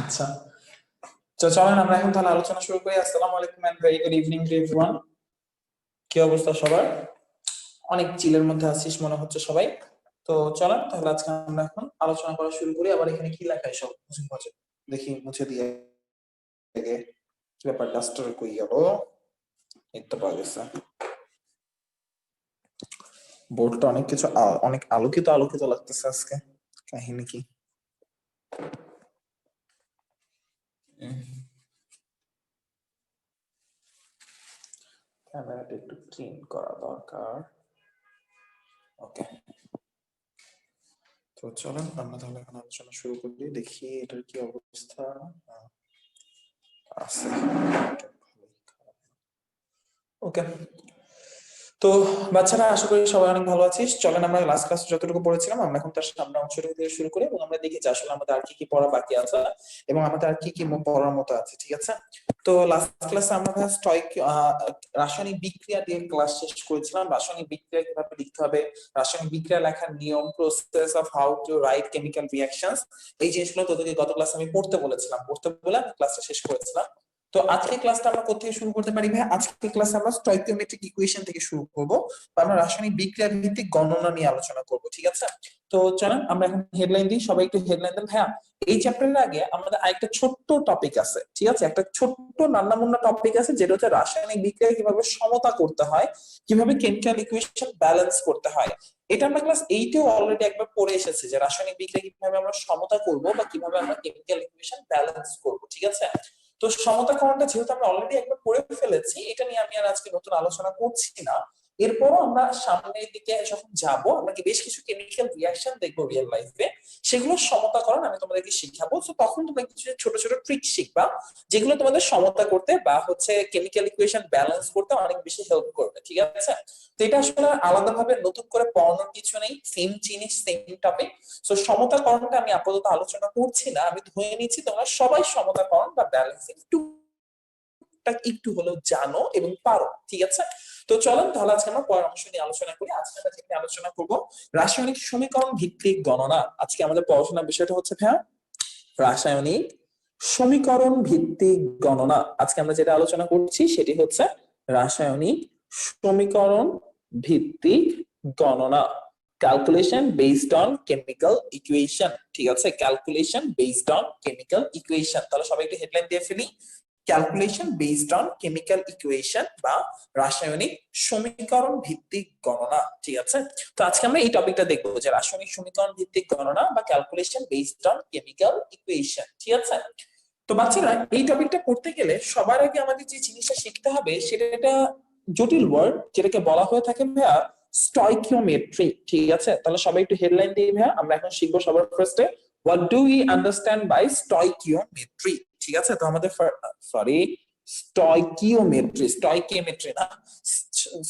আচ্ছা, তো চলেন আমরা এখন তাহলে আলোচনা শুরু করি। আসসালামু আলাইকুম and very good evening to everyone. কি অবস্থা সবার? অনেক চিলের মধ্যে আছিস মনে হচ্ছে সবাই। তো চলেন তাহলে আজকে আমরা এখন আলোচনা করা শুরু করি। আবার এখানে কি লেখা সব মুছে দেখি, মুছে দিয়ে কি ব্যাপার, ডাস্টার কই গেল? এই তো পাওয়া গেছে। বোর্ডটা অনেক কিছু অনেক আলোকিত আলোকিত লাগতেছে আজকে, কাহিনী কি? ক্যামেরাটা একটু ক্লিন করা দরকার। ওকে, তো চলেন আমরা তাহলে এখন আলোচনা শুরু করি। দেখি এটার কি অবস্থা আছে। ওকে, তো বাচ্চারা আশা করি সবাই অনেক ভালো আছিস। চলেন আমরা লাস্ট ক্লাসে যতটুকু পড়েছিলাম আমরা এখন তার সামনে অংশটুকু দিয়ে শুরু করি এবং আমরা দেখি যে আসলে আমাদের আর কি কি পড়া বাকি আছে এবং আমাদের আর কি কি পড়ার মতো আছে। ঠিক আছে, তো লাস্ট ক্লাসে আমরা রাসায়নিক বিক্রিয়া দিয়ে ক্লাস শেষ করেছিলাম। রাসায়নিক বিক্রিয়া কিভাবে লিখতে হবে, রাসায়নিক বিক্রিয়া লেখার নিয়ম, process of how to right chemical reactions, এই জিনিসগুলো তোদেরকে গত ক্লাসে আমি পড়তে বলেছিলাম। পড়তে বলে আমি ক্লাসটা শেষ করেছিলাম। তো আজকে ক্লাসটা আমরা কোথা থেকে শুরু করতে পারি ভাই? আজকে ক্লাসে আমরা স্টয়কিওমেট্রিক ইকুয়েশন থেকে শুরু করব, বা আমরা রাসায়নিক বিক্রিয়া ভিত্তিক গণনা নিয়ে আলোচনা করব। ঠিক আছে, তো চলেন আমরা এখন হেডলাইন দিই। সবাই একটু হেডলাইন দেন। ভাইয়া, এই চ্যাপ্টারের আগে আমাদের আরেকটা ছোট্ট টপিক আছে। ঠিক আছে, একটা ছোট্ট নান্নামুন্না টপিক আছে, যেটা হচ্ছে রাসায়নিক বিক্রিয়া কিভাবে সমতা করতে হয়, কিভাবে কেমিক্যাল ইকুয়েশন ব্যালেন্স করতে হয়। এটা আমরা ক্লাস 8-এও অলরেডি একবার পড়ে এসেছি, যে রাসায়নিক বিক্রিয়া কিভাবে আমরা সমতা করব বা কিভাবে আমরা কেমিক্যাল ইকুয়েশন ব্যালেন্স করব। ঠিক আছে, তো সমতাকরণটা যেহেতু আমরা অলরেডি একবার পড়ে ফেলেছি, এটা নিয়ে আমি আর আজকে নতুন আলোচনা করছি না। এরপরও আমরা সামনের দিকে যখন যাব, আমরা বেশ কিছু কেমিক্যাল রিঅ্যাকশন দেখবো রিয়েল লাইফে, সেগুলো সমতাকরণ আমি তোমাদেরকে শিখাবো। তো তখন তোমরা কিছু ছোট ছোট ট্রিক শিখবা, যেগুলো তোমাদের সমতা করতে বা হচ্ছে কেমিক্যাল ইকুয়েশন ব্যালেন্স করতে অনেক বেশি হেল্প করবে। ঠিক আছে, তো এটা আসলে আলাদাভাবে নতুন করে পড়ানোর কিছু নেই, সেম জিনিস সেম টপিক। তো সমতাকরণটা আমি আপাতত আলোচনা করছি না, আমি ধরে নিচ্ছি তোমরা সবাই সমতাকরণ বা ব্যালেন্সিং একটু হলেও জানো এবং পারো। ঠিক আছে, তো চলেন তাহলে আজকে আমরা পরের অংশ নিয়ে আলোচনা করি। আজকে আমরা যেটা আলোচনা করব রাসায়নিক সমীকরণ ভিত্তিক গণনা। আজকে আমাদের পড়াশোনার বিষয়টা হচ্ছে ভাইয়া রাসায়নিক সমীকরণ ভিত্তিক গণনা। আজকে আমরা যেটা আলোচনা করছি সেটি হচ্ছে রাসায়নিক সমীকরণ ভিত্তিক গণনা, calculation based on chemical equation. ঠিক আছে, calculation based on chemical equation. তাহলে সবাই একটু হেডলাইন দিয়ে ফেলি, calculation based on chemical equation বা রাসায়নিক সমীকরণ ভিত্তিক গণনা। ঠিক আছে, তো আজকে আমরা এই টপিকটা দেখবো, যে রাসায়নিক সমীকরণ ভিত্তিক গণনা বা calculation based on chemical equation. ঠিক আছে, তো বাচ্চারা এই টপিকটা পড়তে গেলে সবার আগে আমাদের যে জিনিসটা শিখতে হবে সেটা একটা জটিল ওয়ার্ড, যেটাকে বলা হয়ে থাকে ভাইয়া স্টয়কিওমেট্রি। ঠিক আছে, তাহলে সবাই একটু হেডলাইন দিয়ে ভাইয়া আমরা এখন শিখবো সবার ফার্স্টে what do we understand by stoichiometry. ঠিক আছে, তো আমাদের স্টয়কিওমেট্রি না,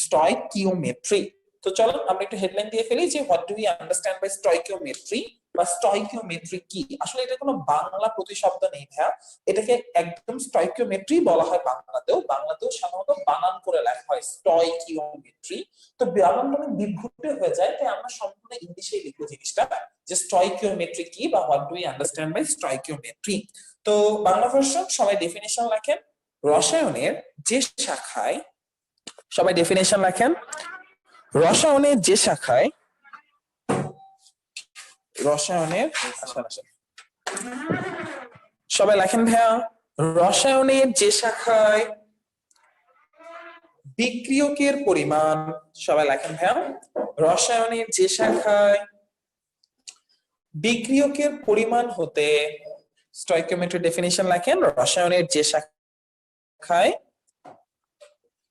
স্টয়কিওমেট্রি। তো চলো আমরা একটু হেডলাইন দিয়ে ফেলি যে what do we understand by stoichiometry বা স্টয়কিওমেট্রি কি। আসলে এটা কোনো বাংলা প্রতিশব্দ নেই ভাইয়া, এটাকে একদম স্টয়কিওমেট্রি বলা হয় বাংলাতেও সাধারণত বানান করে লেখা হয় স্টয়কিওমেট্রি। তো বানানটা অনেক বিভ্রান্ত হয়ে যায়, তাই আমরা সম্পূর্ণ ইংলিশে লিখবো জিনিসটা, যে স্টয়কিওমেট্রি কি বা what do we understand by stoichiometry. তো বাংলা ভার্সন সবাই ডেফিনেশন লেখেন, রসায়নের যে শাখায়, সবাই ডেফিনেশন লেখেন, রসায়নের যে শাখায় রসায়নের সবাই লেখেন ভাইয়া, রসায়নের যে শাখায় বিক্রিয়কের পরিমাণ, সবাই লেখেন ভাইয়া, রসায়নের যে শাখায় বিক্রিয়কের পরিমাণ হতে, স্টয়কিওমেট্রি ডেফিনিশন লেখেন, রসায়নের যে শাখায়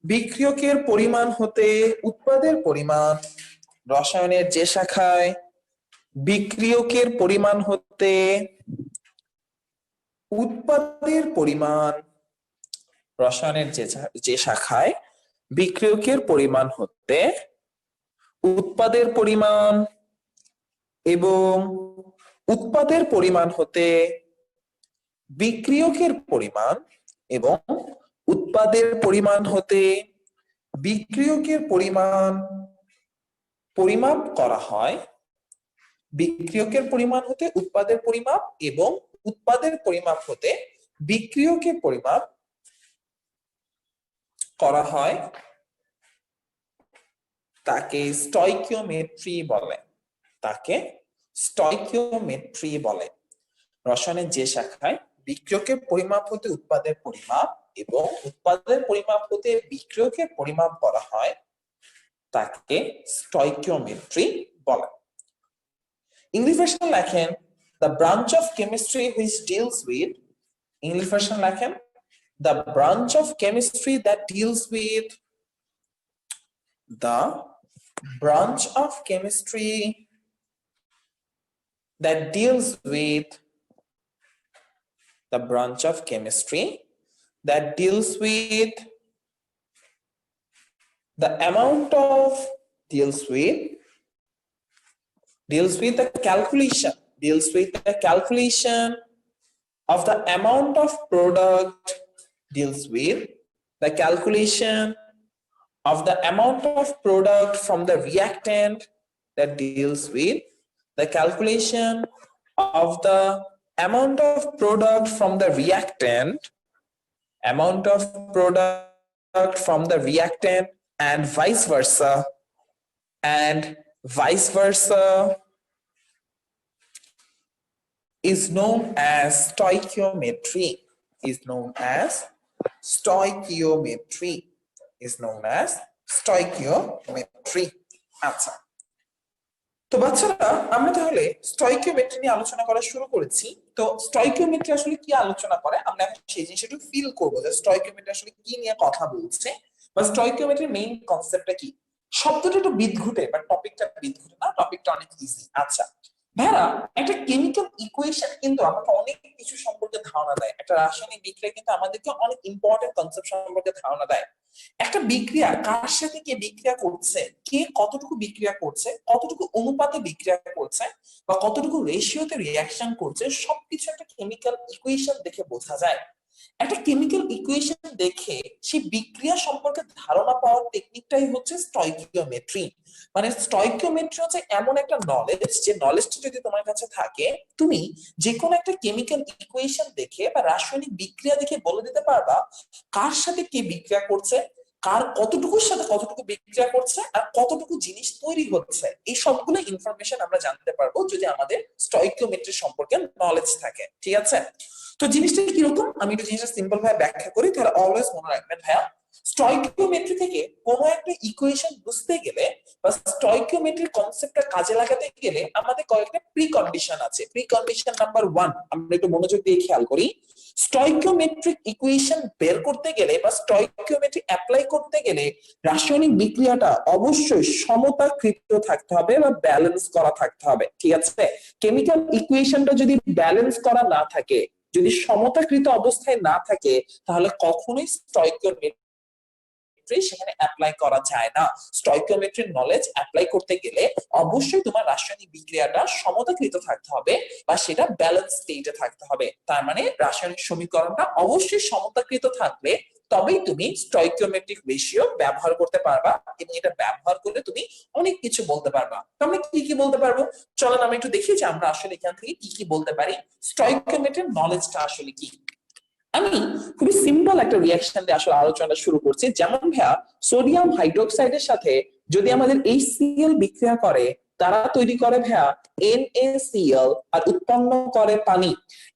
বিক্রিয়কের পরিমাণ হতে উৎপাদের পরিমাণ, রসায়নের যে শাখায় বিক্রিয়কের পরিমাণ হতে উৎপাদের পরিমাণ, রসায়নের যে শাখায় বিক্রিয়কের পরিমাণ হতে উৎপাদের পরিমাণ এবং উৎপাদের পরিমাণ হতে বিক্রিয়কের পরিমাণ এবং উৎপাদের পরিমাণ হতে বিক্রিয়কের পরিমাণ পরিমাপ করা হয়, বিক্রিয়কের পরিমাণ হতে উৎপাদের পরিমাপ এবং উৎপাদের পরিমাপ হতে বিক্রিয়কে পরিমাপ করা হয় তাকে স্টয়কিওমেট্রি বলে। তাকে স্টয়কিওমেট্রি বলে। রসায়নের যে শাখায় বিক্রিয়কের পরিমাপ হতে উৎপাদের পরিমাপ এবং উৎপাদের পরিমাপ হতে বিক্রিয়কের পরিমাপ করা হয় তাকে স্টয়কিওমেট্রি বলে। ইংলিশ ভার্সন লেখেন the branch of chemistry which deals with, English version লেখেন the branch of chemistry that deals with, the branch of chemistry that deals with, the branch of chemistry that deals with the amount of, deals with the calculation, deals with the calculation of the amount of product, deals with the calculation of the amount of product from the reactant, that deals with the calculation of the amount of product from the reactant, amount of product from the reactant, and vice versa, is known as stoichiometry, is known as stoichiometry, is known as stoichiometry। আচ্ছা, তো বাচ্চারা আমরা তাহলে stoichiometry নিয়ে আলোচনা করা শুরু করেছি। তো স্টয়কিওমেট্রি আসলে কি আলোচনা করে আমরা এখন সেই জিনিসটা একটু ফিল করবো যে স্টয়কিওমেট্রি আসলে কি নিয়ে কথা বলছে বা স্টয়কিওমেট্রির মেইন কনসেপ্টটা কি। শব্দটা একটু বিদঘুটে বাট টপিকটা বিদঘুটে না, টপিকটা অনেক ইজি। আচ্ছা ভাইরা, একটা কেমিক্যাল ইকুয়েশন কিন্তু আমাকে অনেক কিছু সম্পর্কে ধারণা দেয়। একটা রাসায়নিক বিক্রিয়া কিন্তু আমাদেরকে অনেক ইম্পর্টেন্ট কনসেপ্ট সম্পর্কে ধারণা দেয়। একটা বিক্রিয়া কার সাথে কে বিক্রিয়া করছে, কে কতটুকু বিক্রিয়া করছে, কতটুকু অনুপাতে বিক্রিয়া করছে বা কতটুকু রেশিওতে রিঅ্যাকশন করছে, সবকিছু একটা কেমিক্যাল ইকুয়েশন দেখে বোঝা যায়। একটা কেমিক্যাল ইকুয়েশন দেখে সেই বিক্রিয়া সম্পর্কে ধারণা পাওয়ার টেকনিকটাই হচ্ছে স্টয়কিওমেট্রি। মানে স্টয়কিওমেট্রি হচ্ছে এমন একটা নলেজ, যে নলেজটা যদি তোমার কাছে থাকে তুমি যে কোনো একটা কেমিক্যাল ইকুয়েশন দেখে বা রাসায়নিক বিক্রিয়া দেখে বলে দিতে পারবা কার সাথে কে বিক্রিয়া করছে, কার কতটুকুর সাথে কতটুকু বিক্রিয়া করছে আর কতটুকু জিনিস তৈরি হচ্ছে। এই সবগুলো ইনফরমেশন আমরা জানতে পারবো যদি আমাদের স্টয়কিওমেট্রি সম্পর্কে নলেজ থাকে। ঠিক আছে, তো জিনিসটা কিরকম আমি একটু জিনিসটা সিম্পল ভাবে ব্যাখ্যা করি, তাহলে অলওয়েজ মনে রাখবেন ভাইয়া। স্টয়কিওমেট্রি থেকে কোনো একটা ইকুয়েশন বুঝতে গেলে বা স্টয়কিওমেট্রির কনসেপ্টটা কাজে লাগাতে গেলে আমাদের কয়েকটা প্রি কন্ডিশন আছে। প্রি কন্ডিশন নাম্বার 1 আমরা একটু মনোযোগ দিয়ে খেয়াল করি। স্টয়কিওমেট্রিক ইকুয়েশন বের করতে গেলে বা স্টয়কিওমেট্রি অ্যাপ্লাই করতে গেলে রাসায়নিক বিক্রিয়াটা অবশ্যই সমতাকৃত থাকতে হবে বা ব্যালেন্স করা থাকতে হবে। ঠিক আছে, কেমিক্যাল ইকুয়েশনটা যদি ব্যালেন্স করা না থাকে, যদি সমতাকৃত অবস্থায় না থাকে, তাহলে কখনোই স্টয়কিওমেট্রি সেখানে অ্যাপ্লাই করা যায় না। স্টয়কিওমেট্রির নলেজ অ্যাপ্লাই করতে গেলে অবশ্যই তোমার রাসায়নিক বিক্রিয়াটা সমতাকৃত থাকতে হবে বা সেটা ব্যালেন্স স্টেটে থাকতে হবে। তার মানে রাসায়নিক সমীকরণটা অবশ্যই সমতাকৃত থাকলে তবেই তুমি স্টয়কিওমেট্রিক রেশিও ব্যবহার করতে পারবা এবং এটা ব্যবহার করলে তুমি অনেক কিছু বলতে পারবা। আমরা কি কি বলতে পারবো চলেন আমি একটু দেখি যে আমরা আসলে এখান থেকে কি কি বলতে পারি, স্টয়কিওমেট্রির নলেজটা আসলে কি। আমি খুবই সিম্পল একটা রিঅ্যাকশন দিয়ে আসলে আলোচনা শুরু করছি। যেমন ভাইয়া সোডিয়াম হাইড্রোক্সাইডের সাথে যদি আমাদের HCl বিক্রিয়া করে, তারা তৈরি করে ভাইয়া NaCl আর উৎপন্ন করে পানি।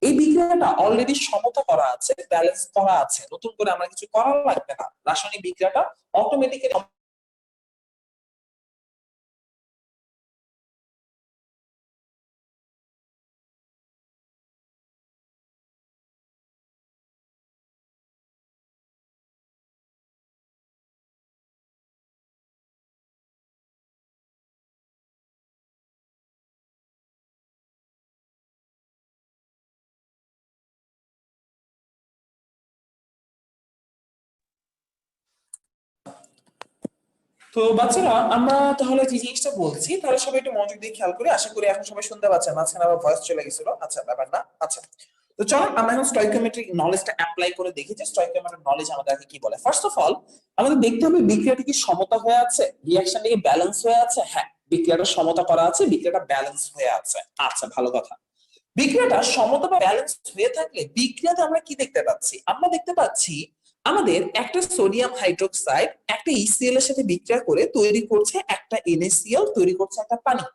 এই বিক্রিয়াটা অলরেডি সমতা করা আছে, ব্যালেন্স করা আছে, নতুন করে আমরা কিছু করা লাগবে না, রাসায়নিক বিক্রিয়াটা অটোমেটিক্যালি তো বাচ্চারা আমরা তাহলে যে জিনিসটা বলছি তাহলে সবাই একটু মনোযোগ দিয়ে খেয়াল করি। আশা করি এখন সবাই শুনতে পাচ্ছেন, মাঝখানে আবার ভয়েস চলে গেছিল। আচ্ছা ব্যাপার না। আচ্ছা তো চলো আমরা এখন স্টয়কিওমেট্রিক নলেজটা অ্যাপ্লাই করে দেখি যে স্টয়কিওমেট্রিক নলেজ আমাদেরকে কি বলে। ফার্স্ট অফ অল আমাদের দেখতে হবে বিক্রিয়াটা কি সমতা হয়ে আছে, রিঅ্যাকশনটা কি ব্যালেন্স হয়ে আছে। হ্যাঁ, বিক্রিয়াটা সমতা করা আছে, বিক্রিয়াটা ব্যালেন্স হয়ে আছে। আচ্ছা ভালো কথা। বিক্রিয়াটা সমতা বা ব্যালেন্স হয়ে থাকলে বিক্রিয়াতে আমরা কি দেখতে পাচ্ছি? আমরা দেখতে পাচ্ছি আমাদের একটা সোডিয়াম হাইড্রোক্সাইড একটা ইসিএল এর সাথে বিক্রিয়া করে তৈরি করছে একটা NaCl, তৈরি করছে একটা পানি।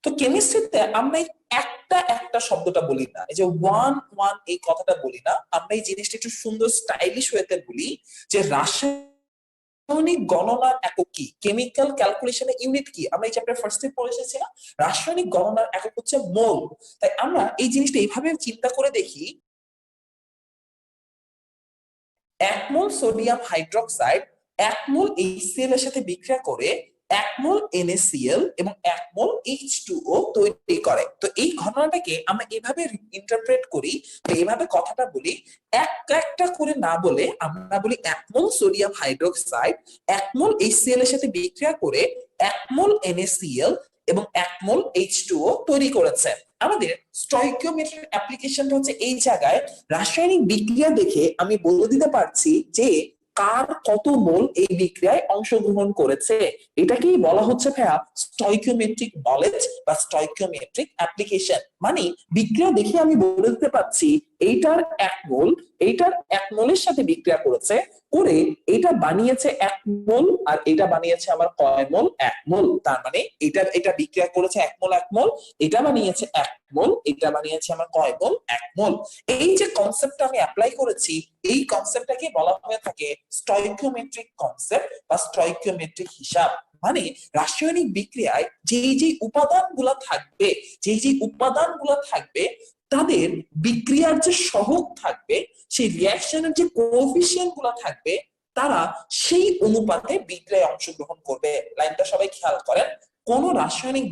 তো কেমিস্ট্রিতে আমরা এই একটা একটা শব্দটা বলি না, এই যে ওয়ান ওয়ান এই কথাটা বলি না, আমরা এই জিনিসটা একটু সুন্দর স্টাইলিশ ওয়েতে বলি যে রাসায়নিক গণনার একক কি, কেমিক্যাল ক্যালকুলেশনের ইউনিট কি। আমরা এই চ্যাপ্টার ফার্স্টে পড়ে এসেছি না, রাসায়নিক গণনার একক হচ্ছে মোল। তাই আমরা এই জিনিসটা এইভাবে চিন্তা করে দেখি, 1 মোল সোডিয়াম হাইড্রোক্সাইড 1 মোল HCl এর সাথে বিক্রিয়া করে 1 মোল NaCl এবং 1 মোল H2O তৈরি করে। তো এই ঘটনাটাকে আমরা এভাবে ইন্টারপ্রেট করি, এভাবে কথাটা বলি, একটা করে না বলে আমরা বলি 1 মোল সোডিয়াম হাইড্রোক্সাইড 1 মোল HCl এর সাথে বিক্রিয়া করে 1 মোল NaCl এবং 1 মোল H2O তৈরি করেছে। আমাদের স্টয়কিওমেট্রির অ্যাপ্লিকেশনটা হচ্ছে এই জায়গায়, রাসায়নিক বিক্রিয়া দেখে আমি বলে দিতে পারছি যে কার কত মোল এই বিক্রিয়ায় অংশগ্রহণ করেছে। এটাকেই বলা হচ্ছে ভাইয়া স্টয়কিওমেট্রিক নলেজ বা স্টয়কিওমেট্রিক অ্যাপ্লিকেশন। মানে বিক্রিয়া দেখে আমি বলে দিতে পারছি এইটার 1 মোল, এইটার 1 মোলের সাথে বিক্রিয়া করেছে, করে এটা বানিয়েছে 1 মোল, আর এটা বানিয়েছে আমার কয় মোল? 1 মোল। তার মানে এটা বিক্রিয়া করেছে 1 মোল, এটা বানিয়েছে 1 মোল, এটা বানিয়েছে আমার কয় মোল? 1 মোল। এই যে কনসেপ্টটা আমি অ্যাপ্লাই করেছি, এই কনসেপ্টটাকে বলা হয়ে থাকে স্টয়কিওমেট্রিক কনসেপ্ট বা স্টয়কিওমেট্রিক হিসাব। মানে রাসায়নিক বিক্রিয়ায় যে উপাদানগুলো থাকবে, যে উপাদানগুলো থাকবে তাদের বিক্রিয়ার যে সহগ থাকবে, সেই রিঅ্যাকশনের যে কোএফিসিয়েন্ট গুলো থাকবে, তারা সেই অনুপাতে বিক্রিয়ায় অংশগ্রহণ করবে। লাইনটা সবাই খেয়াল করেন, কোন রাসায়নিক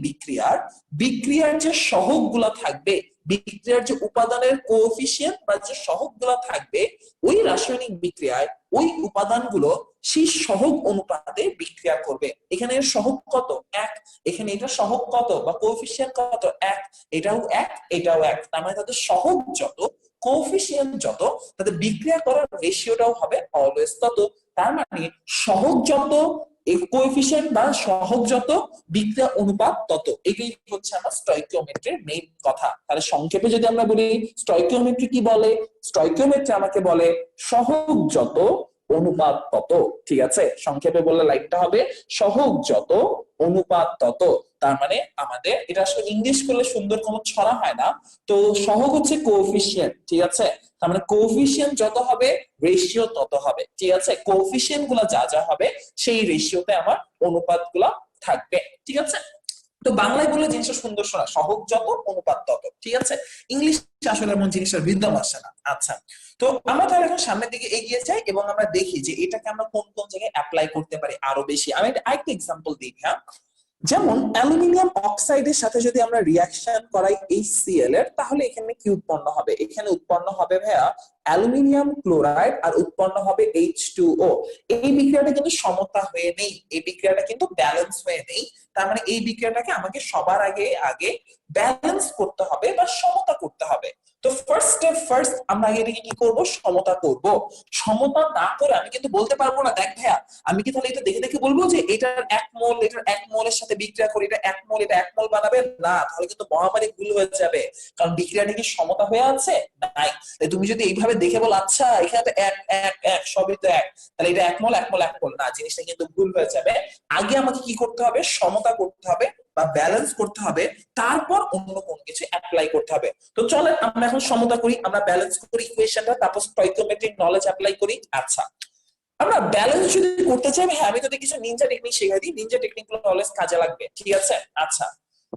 বিক্রিয়ার যে সহগ গুলা থাকবে, বিক্রিয়ার যে উপাদানের কোএফিসিয়েন্ট বা যে সহগ গুলা থাকবে, ওই রাসায়নিক বিক্রিয়ায় ওই উপাদানগুলো সেই সহগ অনুপাতে বিক্রিয়া করবে। এখানে এর সহগ কত? 1। এখানে এটা সহগ কত বা কোএফিসিয়েন্ট কত? 1। এটাও 1, এটাও 1। তার মানে তাদের সহগ যত, কোএফিসিয়েন্ট যত, তাদের বিক্রিয়া করার রেশিওটাও হবে অলওয়েজ তত। তার মানে সহগ যত, কোএফিসিয়েন্ট বা সহগ যত, বিক্রিয়া অনুপাত তত। এটাই হচ্ছে আমার স্টয়কিওমেট্রির মেইন কথা। তাহলে সংক্ষেপে যদি আমরা বলি স্টয়কিওমেট্রি কি বলে, স্টয়কিওমেট্রি আমাকে বলে সহগ যত, অনুপাত তত। ঠিক আছে, সংক্ষেপে বললে লাইনটা হবে সহগ যত, অনুপাত তত। তার মানে আমাদের এটা আসলে ইংলিশ করলে সুন্দর কোনো ছড়া হয় না, তো সহগ হচ্ছে কোএফিসিয়েন্ট। ঠিক আছে, তার মানে কোএফিসিয়েন্ট যত হবে রেশিও তত হবে। ঠিক আছে, কোএফিসিয়েন্ট গুলা যা যা হবে সেই রেশিওতে আমার অনুপাত গুলা থাকবে। ঠিক আছে, তো বাংলায় বললে জিনিসটা সুন্দর শোনা, সহগ যত, অনুপাত তত। ঠিক আছে, ইংলিশ আসলে এমন জিনিসটা রিদম আসে না। আচ্ছা, তো আমরা তাহলে এখন সামনের দিকে এগিয়ে যাই এবং আমরা দেখি যে এটাকে আমরা কোন কোন জায়গায় অ্যাপ্লাই করতে পারি আরো বেশি। আমি আরেকটা এক্সাম্পল দিই। হ্যাঁ, যেমন অ্যালুমিনিয়াম অক্সাইডের সাথে যদি আমরা রিয়াকশন করাই HCl এর, তাহলে এখানে কি উৎপন্ন হবে? এখানে উৎপন্ন হবে ভাইয়া অ্যালুমিনিয়াম ক্লোরাইড, আর উৎপন্ন হবে H2O। এই বিক্রিয়াটা কিন্তু সমতা হয়ে নেই, এই বিক্রিয়াটা কিন্তু ব্যালেন্স হয়ে নেই। তার মানে এই বিক্রিয়াটাকে আমাকে সবার আগে আগে ব্যালেন্স করতে হবে বা সমতা করতে হবে। তো ফার্স্ট আমরা আগে এটাকে কি করব? সমতা করব। সমতা না করে আমি কিন্তু বলতে পারবো না, দেখ ভাইয়া আমি কি তাহলে এটা দেখে দেখে বলবো যে এটার 1 মোল, এটার 1 মোলের সাথে বিক্রিয়া করে এটা 1 মোল, এটা 1 মোল বানাবে? না, তাহলে কিন্তু মহামারী ভুল হয়ে যাবে। কারণ বিক্রিয়াটা কি সমতা হয়ে আছে? নাই। তুমি যদি এইভাবে দেখে বল আচ্ছা এখানে তো 1 1 1 সবই তো 1, তাহলে এটা 1 মোল 1 মোল 1 মোল, না, জিনিসটা কিন্তু ভুল হয়ে যাবে। আগে আমাকে কি করতে হবে? সমতা করতে হবে বা ব্যালেন্স করতে হবে, তারপর অন্য কোনো কিছু অ্যাপ্লাই করতে হবে। তো চলেন আমরা এখন সমতা করি, আমরা ব্যালেন্স করি ইকুয়েশনটা, তারপর স্টয়কিওমেট্রিক নলেজ অ্যাপ্লাই করি। আচ্ছা, আমরা ব্যালেন্স যদি করতে চাই, হ্যাঁ আমি তোদের কিছু নিনজা টেকনিক শেখাই দিই, নিনজা টেকনিক গুলো নলেজ কাজে লাগবে। ঠিক আছে, আচ্ছা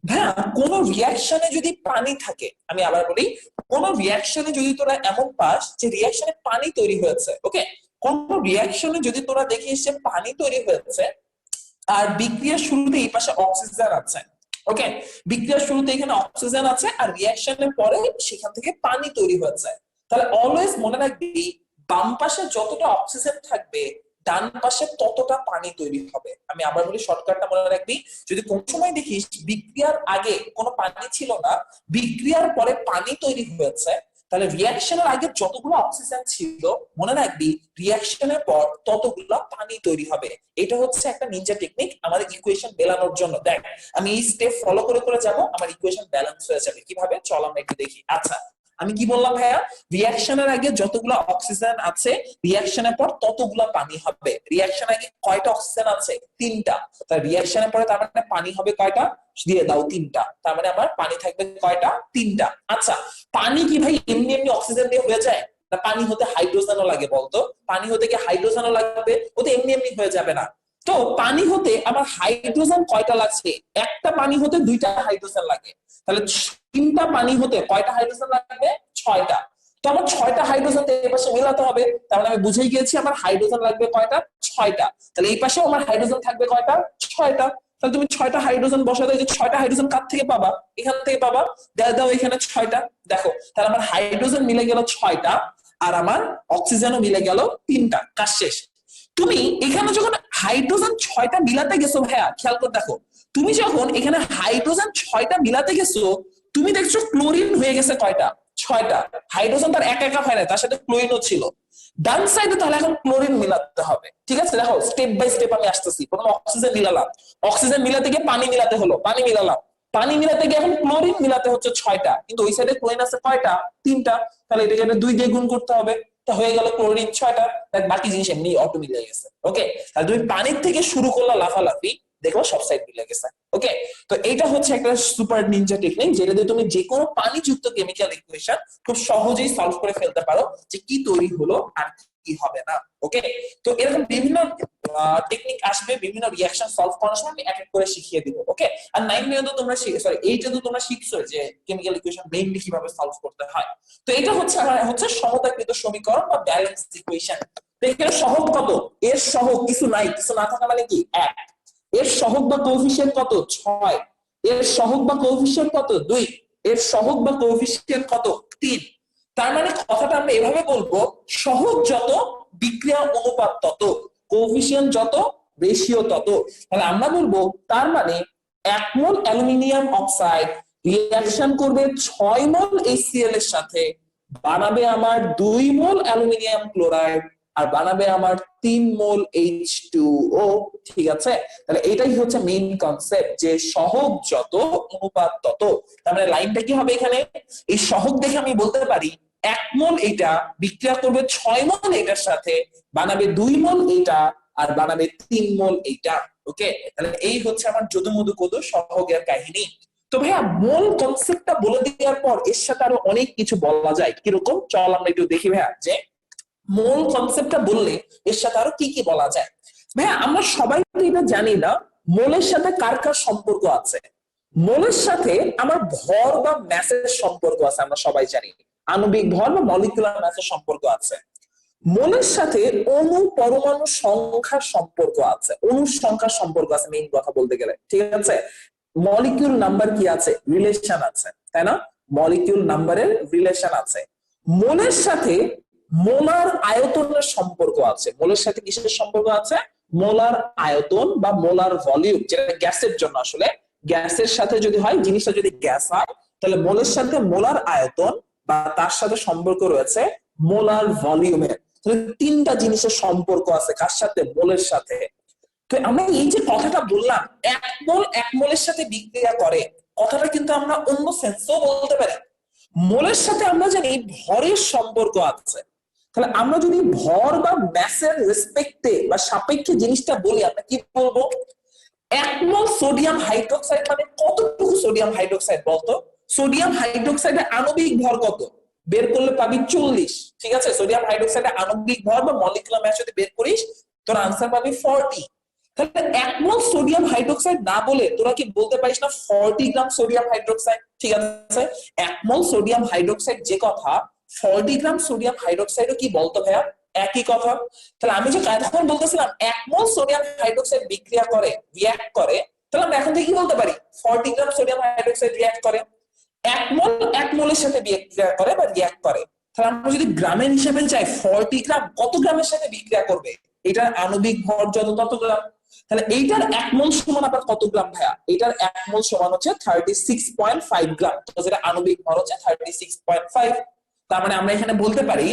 ভাইয়া কোন রিয়াকশনে যদি পানি থাকে, আমি আবার বলি, কোন রিয়াকশনে যদি তোরা এমন পাস যে রিয়াকশনে পানি তৈরি হয়েছে, ওকে, কোন রিয়াকশনে যদি তোরা দেখিস যে পানি তৈরি হয়েছে আর বিক্রিয়ার শুরুতে এই পাশে অক্সিজেন আছে, ওকে, বিক্রিয়ার শুরুতে এখানে অক্সিজেন আছে আর রিয়াকশনের পরে সেখান থেকে পানি তৈরি হয়েছে, তাহলে অলওয়েজ মনে রাখবি বাম পাশে যতটা অক্সিজেন থাকবে ডান পাশে ততটা পানি তৈরি হবে। আমি আবার বলি, শর্টকাটটা মনে রাখবি, যদি কোন সময় দেখিস বিক্রিয়ার আগে কোনো পানি ছিল না, বিক্রিয়ার পরে পানি তৈরি হয়েছে, তাহলে রিঅ্যাকশনের আগে যতগুলো অক্সিজেন ছিল মনে রাখবি রিঅ্যাকশনের পর ততগুলো পানি তৈরি হবে। এটা হচ্ছে একটা নিনজা টেকনিক আমাদের ইকুয়েশন মেলানোর জন্য। দেখ আমি এই স্টেপ ফলো করে করে যাব, আমার ইকুয়েশন ব্যালেন্স হয়ে যাবে। কিভাবে চল আমরা একটু দেখি। আচ্ছা আমি কি বললাম ভাইয়া, রিঅ্যাকশনের আগে যতগুলো অক্সিজেন আছে রিঅ্যাকশনের পর ততগুলো পানি হবে। রিঅ্যাকশন আগে কয়টা অক্সিজেন আছে? 3টা। তাহলে রিঅ্যাকশনের পরে তার মানে পানি হবে কয়টা? দিয়ে দাও 3টা। তার মানে আমার পানি থাকবে কয়টা? 3টা। আচ্ছা পানি কি ভাই এমনি এমনি অক্সিজেন দিয়ে হয়ে যায়? না পানি হতে হাইড্রোজেনও লাগে বলতো? পানি হতে কি হাইড্রোজেনও লাগবে? ও তো এমনি এমনি হয়ে যাবে না। তো পানি হতে আমার হাইড্রোজেন কয়টা লাগছে? একটা পানি হতে 2টা হাইড্রোজেন লাগে। তাহলে 3টা পানি হতে কয়টা হাইড্রোজেন লাগবে? 6টা। তো আমার 6টা হাইড্রোজেন এই পাশে মেলাতে হবে। তার মানে আমি বুঝেই গিয়েছি আমার হাইড্রোজেন লাগবে কয়টা? 6টা। তাহলে এই পাশেও আমার হাইড্রোজেন থাকবে কয়টা? 6টা। তাহলে তুমি 6টা হাইড্রোজেন বসাতে, যে 6টা হাইড্রোজেন কার থেকে পাবা? এখান থেকে পাবা। দাও এখানে 6টা। দেখো তাহলে আমার হাইড্রোজেন মিলে গেল 6টা আর আমার অক্সিজেনও মিলে গেল 3টা। কাজ শেষ। তুমি এখানে যখন হাইড্রোজেন 6টা মিলাতে গেছো ভাইয়া, খেয়াল করে দেখো, তুমি যখন এখানে হাইড্রোজেন 6টা মিলাতে গেছো তুমি দেখছো ক্লোরিন হয়ে গেছে কয়টা? 6টা। হাইড্রোজেন তার একা একা হয় না, তার সাথে ক্লোরিনও ছিল। ডান সাইডে তাহলে এখন ক্লোরিন মিলাতে হবে। ঠিক আছে দেখো স্টেপ বাই স্টেপ আমি আসতেছি। প্রথমে অক্সিজেন মিলালাম, অক্সিজেন মিলাতে গিয়ে পানি মিলাতে হলো, পানি মিলালাম, পানি মিলাতে গিয়ে এখন ক্লোরিন মিলাতে হচ্ছে 6টা, কিন্তু ওই সাইডে ক্লোরিন আছে কয়টা? 3টা। তাহলে এটাকে 2 দিয়ে গুণ করতে হবে, তা হয়ে গেল ক্লোরিন 6টা। বাকি জিনিস এমনি অটো মিলে গেছে। ওকে তাহলে তুমি পানির থেকে শুরু করলা লাফালাফি, দেখো সব সাইড মিলে গেছে। ওকে তো এটা হচ্ছে একটা সুপার নিনজা টেকনিক, যেটা দিয়ে তুমি যে কোনো পানিযুক্ত কেমিক্যাল ইকুয়েশন খুব সহজেই সলভ করে ফেলতে পারো, যে কি তৈরি হলো আর কি হবে না। ওকে তো এরকম বিভিন্ন টেকনিক আসবে, বিভিন্ন রিঅ্যাকশন সলভ করার সময় আমি এক এক করে শিখিয়ে দিব। ওকে আর 9 তো তোমরা সরি 8 তো তোমরা শিখছো যে কেমিক্যাল ইকুয়েশন মেইনলি কিভাবে সলভ করতে হয়। তো এটা হচ্ছে সমতাকৃত সমীকরণ বা ব্যালেন্স ইকুয়েশন। এখানে সহগ কত? এর সহগ কিছু নাই, কিছু না থাকা মানে কি 1। এর সহগ বা কোএফিসিয়েন্ট কত? 6। এর সহগ বা কোএফিসিয়েন্ট কত? 2। এর সহগ বা কোএফিসিয়েন্ট কত? 3। তার মানে কথাটা আমরা এভাবে বলবো, সহগ যত বিক্রিয়া অনুপাত তত, কোএফিসিয়েন্ট যত রেশিও তত। তাহলে আমরা বলবো তার মানে 1 মোল অ্যালুমিনিয়াম অক্সাইড রিঅ্যাকশন করবে 6 মোল HCl এর সাথে, বানাবে আমার 2 মোল অ্যালুমিনিয়াম ক্লোরাইড আর বানাবে আমার 3 মোল H2O। ঠিক আছে তাহলে এটাই হচ্ছে মেইন কনসেপ্ট, যে সহগ যত অনুপাত তত। তার মানে লাইনটা কি হবে এখানে? এই সহগ দেখে আমি বলতে পারি 1 মোল এটা বিক্রিয়া করবে 6 মোল এটার সাথে, বানাবে 2 মোল এটা আর বানাবে 3 মোল এইটা। ওকে তাহলে এই হচ্ছে আমার যদু মধু কদু সহগের কাহিনী। তো ভাইয়া মোল কনসেপ্টটা বলে দেওয়ার পর এর সাথে আরো অনেক কিছু বলা যায়, কিরকম চল আমরা একটু দেখি ভাইয়া, যে মোল কনসেপ্টটা বললে এর সাথে আরো কি কি বলা যায়। ভাইয়া আমরা সবাই তো এটা জানি না মোলের সাথে কার কার সম্পর্ক আছে। মোলের সাথে আমার ভর বা ম্যাসের সম্পর্ক আছে, আমরা সবাই জানি আণবিক ভর বা মলিকুলার ম্যাসের সম্পর্ক আছে। মোলের সাথে অণু পরমাণু সংখ্যার সম্পর্ক আছে, অণুর সংখ্যার সম্পর্ক আছে মেইন কথা বলতে গেলে। ঠিক আছে মলিকিউল নাম্বার কি আছে? রিলেশন আছে, তাই না? মলিকিউল নাম্বারের রিলেশন আছে। মোলের সাথে মোলার আয়তনের সম্পর্ক আছে। মোলের সাথে কিসের সম্পর্ক আছে? মোলার আয়তন বা মোলার ভলিউম, যেটা গ্যাসের জন্য আসলে গ্যাসের সাথে যদি হয়, জিনিসটা যদি গ্যাস হয় তাহলে মোলের সাথে মোলার আয়তন বা তার সাথে সম্পর্ক রয়েছে মোলার ভলিউমের। তাহলে 3টা জিনিসের সম্পর্ক আছে কার সাথে? মোলের সাথে। তো আমরা এই যে কথাটা বললাম 1 মোল 1 মোলের সাথে বিক্রিয়া করে, কথাটা কিন্তু আমরা অন্য সেন্সেও বলতে পারি। মোলের সাথে আমরা জানি ভরের সম্পর্ক আছে। তাহলে আমরা যদি ভর বা ম্যাসের রেসপেক্টে বা সাপেক্ষে জিনিসটা বলি, আমরা কি বলবো? 1 মোল সোডিয়াম হাইড্রোক্সাইড মানে কতটুকু সোডিয়াম হাইড্রোক্সাইড বলতো? সোডিয়াম হাইড্রোক্সাইডের আণবিক ভর কত? বের করলে পাবি 40। ঠিক আছে সোডিয়াম হাইড্রোক্সাইডের আণবিক ভর বা মলিকুলার মাস যদি বের করিস তোর আনসার পাবি 40। তাহলে 1 মোল সোডিয়াম হাইড্রোক্সাইড না বলে তোরা কি বলতে পারিস না 40 গ্রাম সোডিয়াম হাইড্রোক্সাইড? ঠিক আছে 1 মোল সোডিয়াম হাইড্রোক্সাইড যে কথা, 40 গ্রাম সোডিয়াম হাইড্রোক্সাইডও কি বলতো ভাইয়া? একই কথা। তাহলে আমি যে এখন বলতেছিলাম 1 মোল সোডিয়াম হাইড্রোক্সাইড বিক্রিয়া করে রিঅ্যাক্ট করে, তাহলে আমরা এখন থেকে কি বলতে পারি? 40 গ্রাম সোডিয়াম হাইড্রোক্সাইড রিঅ্যাক্ট করে। 1 মোল 1 মোলের সাথে বিক্রিয়া করে বা রিঅ্যাক্ট করে। তাহলে আমরা যদি গ্রামের হিসেবে চাই 40 গ্রাম কত গ্রামের সাথে বিক্রিয়া করবে? এটার আণবিক ভর যত তত গ্রাম। তাহলে এইটার 1 মোল সমান আবার কত গ্রাম ভাইয়া? এটার 1 মোল সমান হচ্ছে 36.5 গ্রাম, যেটা আণবিক ভর হচ্ছে 36.5। তার মানে আমরা এখানে বলতে পারি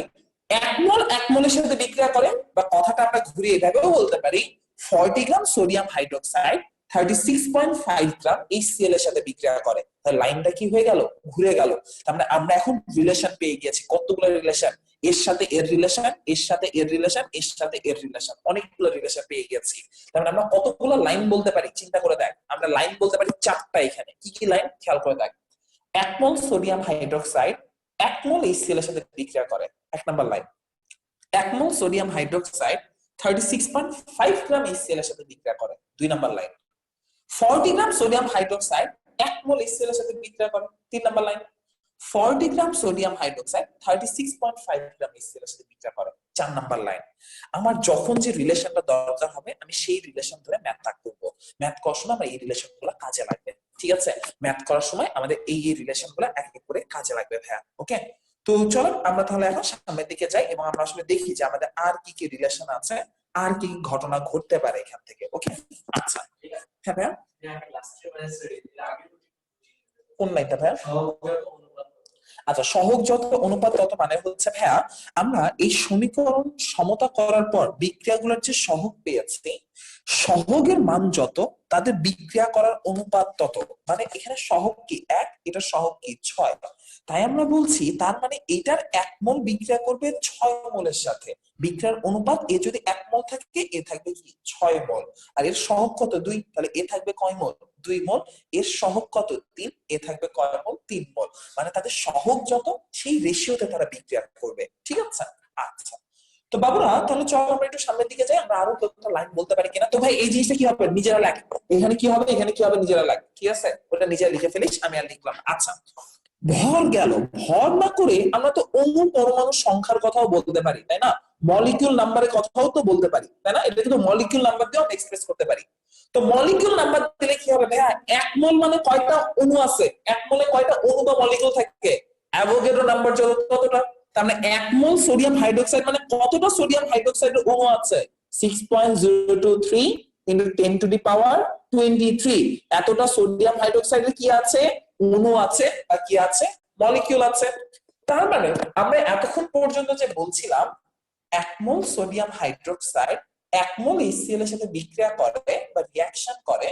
এক মোল এক মোলের সাথে বিক্রিয়া করে, বা কথাটা আমরা ঘুরিয়ে এভাবেও বলতে পারি 40 গ্রাম সোডিয়াম হাইড্রোক্সাইড 36.5 গ্রাম HCl এর সাথে বিক্রিয়া করে। তাহলে লাইনটা কি হয়ে গেল, ঘুরে গেল। তার মানে আমরা এখন রিলেশন পেয়ে গেছি, কতগুলো রিলেশন, এর সাথে এর রিলেশন, এর সাথে এর রিলেশন, এর সাথে এর রিলেশন, অনেকগুলো রিলেশন পেয়ে গেছি। তার মানে আমরা কতগুলো লাইন বলতে পারি, চিন্তা করে দেখ। আমরা লাইন বলতে পারি 4টা। এখানে কি কি লাইন খেয়াল করে দেখ। 1 মোল সোডিয়াম হাইড্রোক্সাইড 1 মোল HCl এর সাথে বিক্রিয়া করে, 1 নাম্বার লাইন। 1 মোল সোডিয়াম হাইড্রোক্সাইড 36.5 গ্রাম HCl এর সাথে বিক্রিয়া করে, 2 number line. 40 gram sodium hydroxide 1 মোল HCl এর সাথে বিক্রিয়া করে, 3 number line. 40 gram sodium hydroxide 36.5 গ্রাম HCl এর সাথে বিক্রিয়া করে, 4 নাম্বার লাইন। আমার যখন যে রিলেশনটা দরকার হবে আমি সেই রিলেশন ধরে ম্যাথ করব। ম্যাথ করার সময় আমার এই রিলেশনগুলো কাজে লাগবে, ঠিক আছে? ম্যাথ করার সময় আমাদের এই রিলেশনগুলো এক এক করে কাজে লাগবে ভাইয়া, ওকে? তো চলো আমরা তাহলে এখন সামনের দিকে যাই এবং আমরা আসলে দেখি যে আমাদের আর কি কি রিলেশন আছে, আর কি কি ঘটনা ঘটতে পারে এখান থেকে, ওকে? আচ্ছা, হ্যাঁ ভাইয়া, কোন লাইনটা ভাইয়া? আচ্ছা, সহগযত অনুপাত তত মানে হচ্ছে ভাইয়া, আমরা এই সমীকরণ সমতা করার পর বিক্রিয়াগুলোর যে সহগ পেয়েছি, সহগের মান যত তাদের বিক্রিয়া করার অনুপাত তত। মানে এখানে সহগ কি 1, এটা সহগ কি 6। তাই আমরা বলছি তার মানে এটার 1 মোল বিক্রিয়া করবে 6 মোলের সাথে। বিক্রিয়ার অনুপাত এ যদি 1 মোল থাকে, এ থাকবে কি 6 মোল। আর এর সহগ কত 2, তাহলে এ থাকবে কয় মোল, 2 মোল। এর সহগ কত 3, এ থাকবে কয় মোল, 3 মোল। মানে তাদের সহগ যত সেই রেশিওতে তারা বিক্রিয়া করবে, ঠিক আছে? আচ্ছা, তো বাবুরা তাহলে চলো আমরা একটু সামনের দিকে যাই, আমরা আরো কয়েকটা লাইন বলতে পারি কিনা। তো ভাই এই জিনিসটা কি হবে, নিজেরা লেখ। এখানে কি হবে, এখানে কি হবে, নিজেরা লেখ, ঠিক আছে? ওটা নিজেরা লিখে ফেলিস, আমি আর লিখলাম। আচ্ছা, ভর গেল, ভর না করে আমরা তো অণু পরমাণু সংখ্যার কথাও বলতে পারি, তাই না? মলিকিউল নাম্বারের কথাও তো বলতে পারি, তাই না? এটা কিন্তু মলিকিউল নাম্বার দিয়েও এক্সপ্রেস করতে পারি। তো মলিকিউল নাম্বার দিলে কি হবে ভাইয়া, 1 মোল মানে কয়টা অণু আছে, 1 মোলে কয়টা অণু বা মলিকিউল থাকে, অ্যাভোগাড্রো নাম্বার যত ততটা। তার মানে 1 মোল সোডিয়াম হাইড্রোক্সাইড মানে কতটা সোডিয়াম হাইড্রোক্সাইডের অণু আছে, 6.023 ইনটু 10 টু দি পাওয়ার 23। এতটা সোডিয়াম হাইড্রোক্সাইডের কি আছে, অণু আছে, বা কি আছে, মলিকিউল আছে। তার মানে আমরা এতক্ষণ পর্যন্ত যে বলছিলাম 1 মোল সোডিয়াম হাইড্রোক্সাইড 1 মোল HCl এর সাথে বিক্রিয়া করে বা রিঅ্যাকশন করে,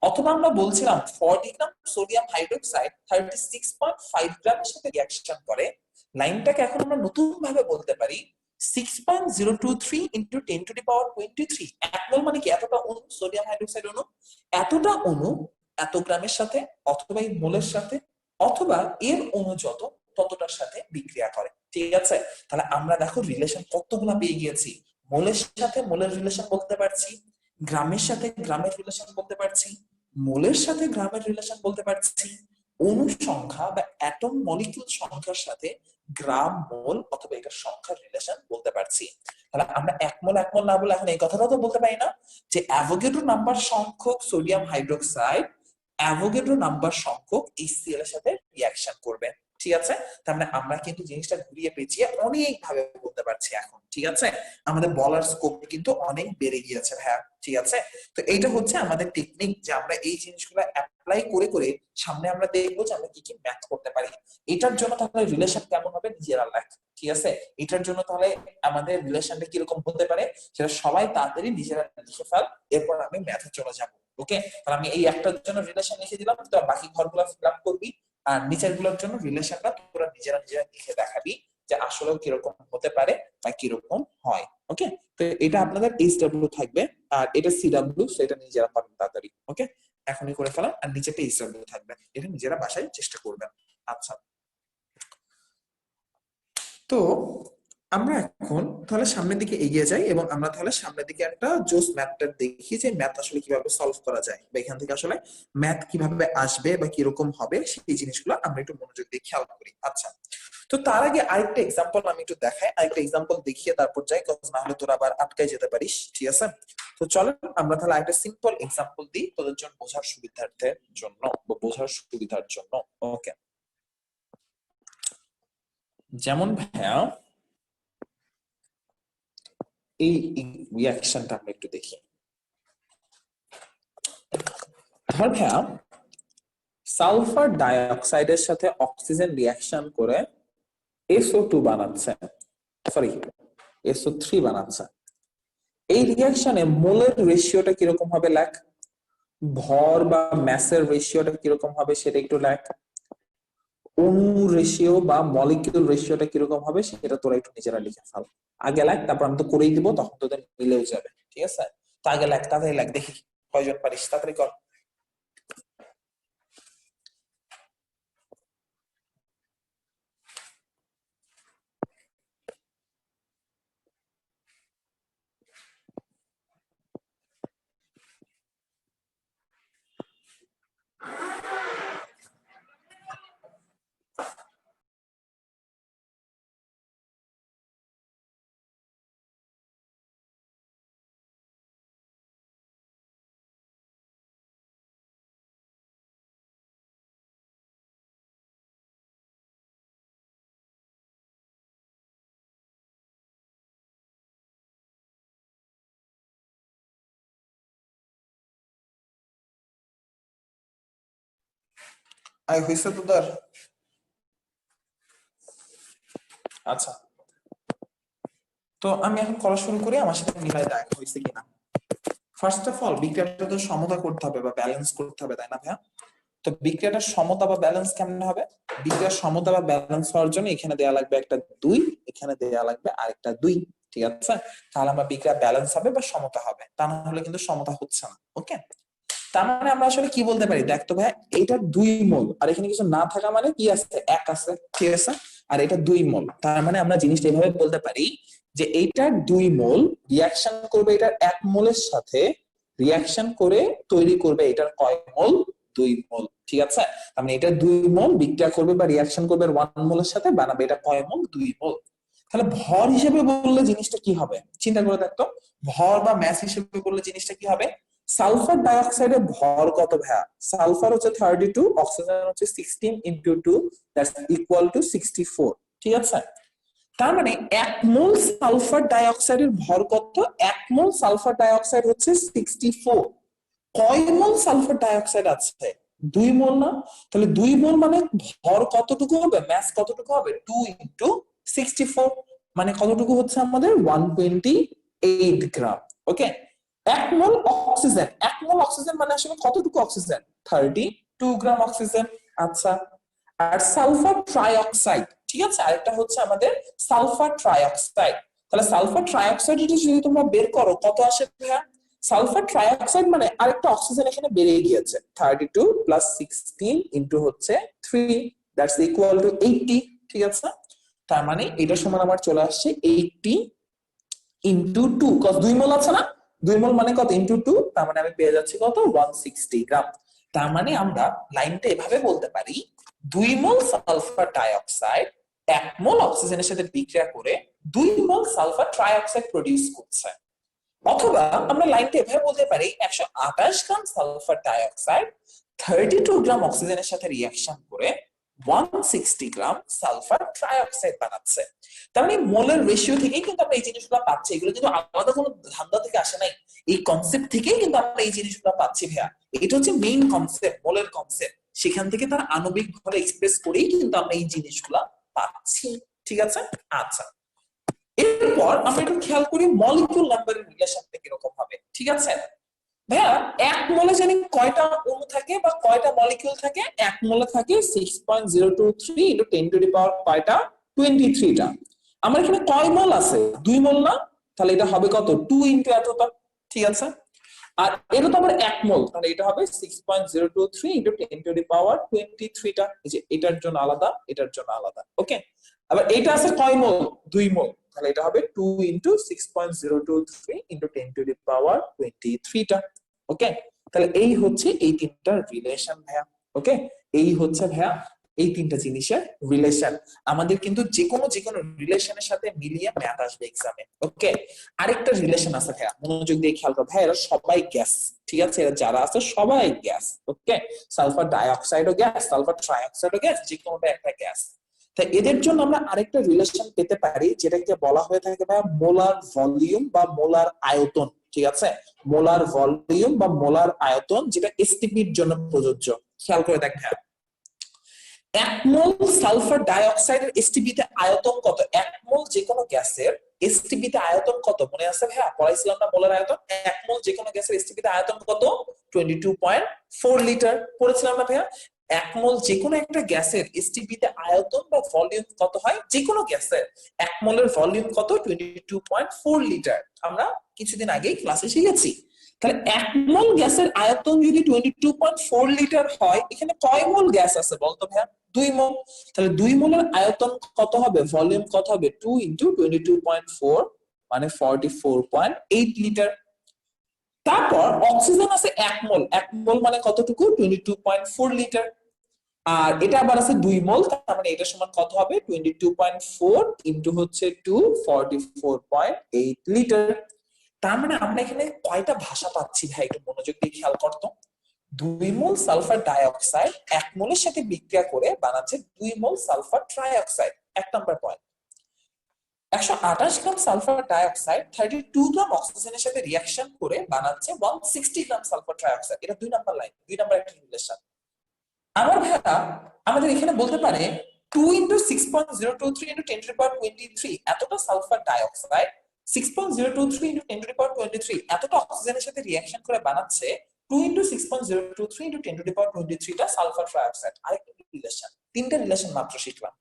অথবা আমরা বলছিলাম 40 গ্রাম সোডিয়াম হাইড্রোক্সাইড 36.5 গ্রামের সাথে রিঅ্যাকশন করে, লাইনটাকে এখন আমরা নতুন ভাবে বলতে পারি 6.023 ইনটু 10 টু দি পাওয়ার 23। 1 মোল মানে কি এতটা অণু, সোডিয়াম হাইড্রোক্সাইড অণু, এতটা অণু এত গ্রামের সাথে, অথবা এই মোলের সাথে, অথবা এর অণু যত ততটার সাথে বিক্রিয়া করে, ঠিক আছে? তাহলে আমরা দেখো রিলেশন কতগুলো পেয়ে গিয়েছি। মোলের সাথে মোলের রিলেশন বলতে পারছি, গ্রামের সাথে গ্রামের রিলেশন বলতে পারছি, মোলের সাথে গ্রামের রিলেশন বলতে পারছি, অণু সংখ্যা বা অ্যাটম মলিকিউল সংখ্যার সাথে গ্রাম মোল অথবা এটার সংখ্যার রিলেশন বলতে পারছি। তাহলে আমরা 1 মোল 1 মোল না বলে এখন এই কথাটাও তো বলতে পারি না যে অ্যাভোগাড্রো নাম্বার সংখ্যক সোডিয়াম হাইড্রোক্সাইড অ্যাভোগাড্রো নাম্বার সংখ্যক HCl এর সাথে রিঅ্যাকশন করবে, ঠিক আছে? তার মানে আমরা কিন্তু জিনিসটা ঘুরিয়ে পেঁচিয়ে অনেক ভাবে বলতে পারছি এখন, ঠিক আছে? আমাদের বলার স্কোপ কিন্তু অনেক বেড়ে গিয়েছে ভাইয়া, ঠিক আছে? তো এইটা হচ্ছে আমাদের টেকনিক, যে আমরা এই জিনিসগুলো অ্যাপ্লাই করে করে সামনে আমরা দেখবো যে আমরা কি কি ম্যাথ করতে পারি। এটার জন্য তাহলে রিলেশন কেমন হবে নিজেরা লেখ, ঠিক আছে? এটার জন্য তাহলে আমাদের রিলেশনটা কিরকম হতে পারে সেটা সবাই তাড়াতাড়ি নিজেরা লিখে ফেল, এরপর আমি ম্যাথে চলে যাবো, ওকে? তাহলে আমি এই একটার জন্য রিলেশন লিখে দিলাম, তো বাকি ঘরগুলো ফিল আপ করবি, আর নিচের গুলোর জন্য রিলেশনটা তোরা নিজেরা নিজেরা লিখে দেখাবি যে আসলেও কিরকম হতে পারে বা কিরকম হয়, ওকে? তো এটা আপনাদের HW থাকবে, আর এটা CW, সেটা নিজেরা পাবেন তাড়াতাড়ি, ওকে? এখনই করে ফেলা, আর নিচেটা HW থাকবে, এটা নিজেরা বাসায় চেষ্টা করবেন। আচ্ছা, তো আমরা এখন তাহলে সামনের দিকে এগিয়ে যাই এবং আমরা তাহলে সামনের দিকে একটা জোস ম্যাথটা দেখি যে ম্যাথ আসলে কিভাবে সলভ করা যায়, বা এখান থেকে আসলে ম্যাথ কিভাবে আসবে বা কিরকম হবে সেই জিনিসগুলো আমরা একটু মনোযোগ দিয়ে খেয়াল করি। আচ্ছা, তো তার আগে আরেকটা এক্সাম্পল আমি একটু দেখাই, আরেকটা এক্সাম্পল দেখিয়ে তারপর যাই, কজ না হলে তোরা আবার আটকায় যেতে পারিস, ঠিক আছে? তো চলো আমরা তাহলে একটা সিম্পল এক্সাম্পল দিই তোদের জন্য বোঝার সুবিধার্থের জন্য, বা বোঝার সুবিধার জন্য, ওকে? যেমন ভাইয়া এই রিঅ্যাকশনটা আমরা একটু দেখি। ধর ভাইয়া সালফার ডাইঅক্সাইডের সাথে অক্সিজেন রিঅ্যাকশন করে SO2 বানাচ্ছে, সরি SO3 বানাচ্ছে। এই রিঅ্যাকশনে মোলের রেশিওটা কিরকম হবে লেখ, ভর বা ম্যাসের রেশিওটা কিরকম হবে সেটা একটু লেখ, অণু রেশিও বা মলিকিউল রেশিওটা কিরকম হবে সেটা তোরা একটু নিজেরা লিখে ফেল। আগে লেখ, তারপর আমি তো করেই দিব, তখন তোদের মিলেও যাবে, ঠিক আছে? তো আগে লেখ, তাড়াতাড়ি লেখ, দেখি কয়জন পারিস, তাড়াতাড়ি কর। আই হইছে তোদের? আচ্ছা, তো আমি এখন করা শুরু করি, আমার সাথে মিলাই দেখ হয়েছে কিনা। ফার্স্ট অফ অল বিক্রিয়াটা তো সমতা করতে হবে বা ব্যালেন্স করতে হবে, তাই না ভাইয়া? তো বিক্রিয়াটার সমতা বা ব্যালেন্স কেমন হবে? বিক্রিয়ার সমতা বা ব্যালেন্স হওয়ার জন্য এখানে দেয়া লাগবে একটা 2, এখানে দেয়া লাগবে আরেকটা 2, ঠিক আছে? তাহলে আমরা বিক্রিয়া ব্যালেন্স হবে বা সমতা হবে, তা না হলে কিন্তু সমতা হচ্ছে না। ওকে, তার মানে আমরা আসলে কি বলতে পারি, দেখ তো ভাই, এইটা 2 মোল আর এখানে কিছু না থাকা মানে কি আছে, 1 আছে, ঠিক আছে? আর এটা 2 মোল, তার মানে আমরা জিনিসটা এইভাবে বলতে পারি যে এইটার 2 মোল রিঅ্যাকশন করবে এটার 1 মোলের সাথে, রিঅ্যাকশন করে তৈরি করবে এটার কয় মোল, 2 মোল, ঠিক আছে? তার মানে এটা 2 মোল বিক্রিয়া করবে বা রিঅ্যাকশন করবে 1 মোলের সাথে, বানাবে এটা কয় মোল, 2 মোল। তাহলে ভর হিসেবে বললে জিনিসটা কি হবে, চিন্তা করে দেখতো, ভর বা ম্যাস হিসেবে বললে জিনিসটা কি হবে? সালফার ডাইঅক্সাইডের ভর কত ভাইয়া? সালফার হচ্ছে 32, অক্সিজেন হচ্ছে 16 ইনটু 2, দ্যাটস ইকুয়াল টু 64, ঠিক আছে? তার মানে 1 মোল সালফার ডাইঅক্সাইডের ভর কত? 1 মোল সালফার ডাইঅক্সাইড হচ্ছে 64। কয় মোল সালফার ডাইঅক্সাইড আছে? 2 মোল না? তাহলে 2 মোল মানে ভর কতটুকু হবে, ম্যাস কতটুকু হবে? 2 ইনটু 64, মানে কতটুকু হচ্ছে আমাদের 128 গ্রাম। ওকে, 1 মোল অক্সিজেন, 1 মোল অক্সিজেন মানে আসলে কতটুকু অক্সিজেন? 32 গ্রাম অক্সিজেন। আচ্ছা, আর সালফার ট্রাইঅক্সাইড, ঠিক আছে, আরেকটা হচ্ছে আমাদের সালফার ট্রাইঅক্সাইড। তাহলে সালফার ট্রাইঅক্সাইড যদি তোমরা বের করো কত আসে ভাইয়া? সালফার ট্রাইঅক্সাইড মানে আরেকটা অক্সিজেন এখানে বেড়ে গিয়েছে, 32 প্লাস 16 ইনটু হচ্ছে 3, দ্যাটস ইকুয়াল টু 80, ঠিক আছে? তার মানে এটার সমান আমার চলে আসছে 80 ইনটু 2, কজ 2 মোল আছে না, 2 মোল মানে কত, ইনটু 2, তার মানে আমি পেয়ে যাচ্ছি কত, 160 গ্রাম। তার মানে আমরা লাইনটা এভাবে বলতে পারি, 2 মোল সালফার ডাইঅক্সাইড 1 মোল অক্সিজেনের সাথে বিক্রিয়া করে 2 মোল সালফার ট্রাইঅক্সাইড প্রডিউস করছে। অথবা আমরা লাইনটা এভাবে বলতে পারি, 128 গ্রাম সালফার ডাইঅক্সাইড 32 গ্রাম অক্সিজেনের সাথে রিঅ্যাকশন করে 160 গ্রাম সালফার ট্রাইঅক্সাইড বানাচ্ছে। তার মানে মোলের রেশিও থেকেই কিন্তু আমরা এই জিনিসগুলো পাচ্ছি, এগুলো কিন্তু আলাদা কোনো ধান্দা থেকে আসে নাই, এই কনসেপ্ট থেকেই কিন্তু আমরা এই জিনিসগুলো পাচ্ছি ভাইয়া। এটা হচ্ছে মেইন কনসেপ্ট, মোলের কনসেপ্ট, সেখান থেকে তার আণবিক ভাবে এক্সপ্রেস করেই কিন্তু আমরা এই জিনিসগুলো পাচ্ছি, ঠিক আছে? আচ্ছা, এরপর আমরা একটু খেয়াল করি মলিকিউল নাম্বারের রিলেশনটা কিরকম হবে, ঠিক আছে ভাইয়া? 1 মোলে জানি কয়টা অণু থাকে বা কয়টা মলিকিউল থাকে? 1 মোলে থাকে 6.023 ইনটু 10 টু দি পাওয়ার কয়টা, 23টা। আমার এখানে কয় মোল আছে? 2 মোল না? তাহলে এটা হবে কত, 2 ইনটু এতটা, ঠিক আছে? আর এটা তো আবার 1 মোল, তাহলে এটা হবে 6.023 ইনটু 10 টু দি পাওয়ার 23টা। এই যে এটার জন্য আলাদা, এটার জন্য আলাদা, ওকে? আবার এটা আছে কয় মোল? 2 মোল, তাহলে এটা হবে 2 ইনটু 6.023 ইনটু 10 টু দি পাওয়ার 23টা। ওকে, তাহলে এই হচ্ছে এই তিনটার রিলেশন ভাইয়া। ওকে, এই হচ্ছে ভাইয়া এই তিনটা জিনিসের রিলেশন। আমাদের কিন্তু যে কোনো রিলেশনের সাথে মিলিয়ে ম্যাথ আসবে এক্সামে। ওকে, আরেকটা রিলেশন আছে ভাইয়া, মনোযোগ দিয়ে খেয়াল করো ভাইয়া, এরা সবাই গ্যাস, ঠিক আছে? এরা যারা আছে সবাই গ্যাস। ওকে, সালফার ডাইঅক্সাইডও গ্যাস, সালফার ট্রাইঅক্সাইডও গ্যাস, যে কোনোটা একটা গ্যাস। তাই এদের জন্য আমরা আরেকটা রিলেশন পেতে পারি, যেটাকে বলা হয়ে থাকে ভাইয়া মোলার ভলিউম বা মোলার আয়তন, ঠিক আছে? মোলার ভলিউম বা মোলার আয়তন, যেটা এসটিপির জন্য প্রযোজ্য। খেয়াল করে দেখ ভাইয়া, এক মোল সালফার ডাইঅক্সাইডের এসটিপি তে আয়তন কত? এক মোল যে কোনো গ্যাসের এসটিপি তে আয়তন কত মনে আছে ভাইয়া? পড়াইছিলাম না মোলের আয়তন? এক মোল যে কোনো গ্যাসের এসটিপি তে আয়তন কত? 22.4 লিটার পড়েছিলাম না ভাইয়া? এক মোল যে কোনো একটা গ্যাসের এসটিপি তে আয়তন বা ভলিউম কত হয়? যে কোনো গ্যাসের এক মোলের ভলিউম কত? 22.4 লিটার। আমরা কিছুদিন আগেই ক্লাসে শিখেছি। তাহলে এক মোল গ্যাসের আয়তন যদি 22.4 লিটার হয়, এখানে কয় মোল গ্যাস আছে বলতো ভাইয়া? 2 মোল। তাহলে 2 মোলের আয়তন কত হবে? ভলিউম কত হবে? 2 ইনটু 22.4 মানে 44.8 লিটার। তারপর অক্সিজেন আছে 1 মোল। 1 মোল মানে কতটুকু? 22.4 লিটার। আর এটা আবার আছে 2 মোল, তার মানে এটা সমান কত হবে? 22.4 ইনটু হচ্ছে 2 44.8 লিটার। তার মানে আমরা এখানে কয়টা ভাষা পাচ্ছি ভাই? একটু মনোযোগ দিয়ে খেয়াল করতো। 2 মোল সালফার ডাইঅক্সাইড 1 মোলের সাথে বিক্রিয়া করে বানাচ্ছে 2 মোল সালফার ট্রাইঅক্সাইড। 1 number point. 128 গ্রাম সালফার ডাইঅক্সাইড 32 গ্রাম অক্সিজেনের সাথে রিঅ্যাকশন করে বানাচ্ছে 160 গ্রাম সালফার ট্রাইঅক্সাইড। এটা 2 নাম্বার লাইন, 2 নাম্বার একটা রিলেশন। আমার ভাইয়া আমাদের এখানে বলতে পারে 2 into 6.023 into 10 to the power 23 এতটা sulphur dioxide 6.023 into 10 to the power 23 এতটা অক্সিজেনের সাথে রিঅ্যাকশন করে বানাচ্ছে 2 into 6.023 into 10 to the power 23 টা সালফার ট্রাইঅক্সাইড। আরেকটা রিলেশন, তিনটা রিলেশন মাত্র শিখলাম।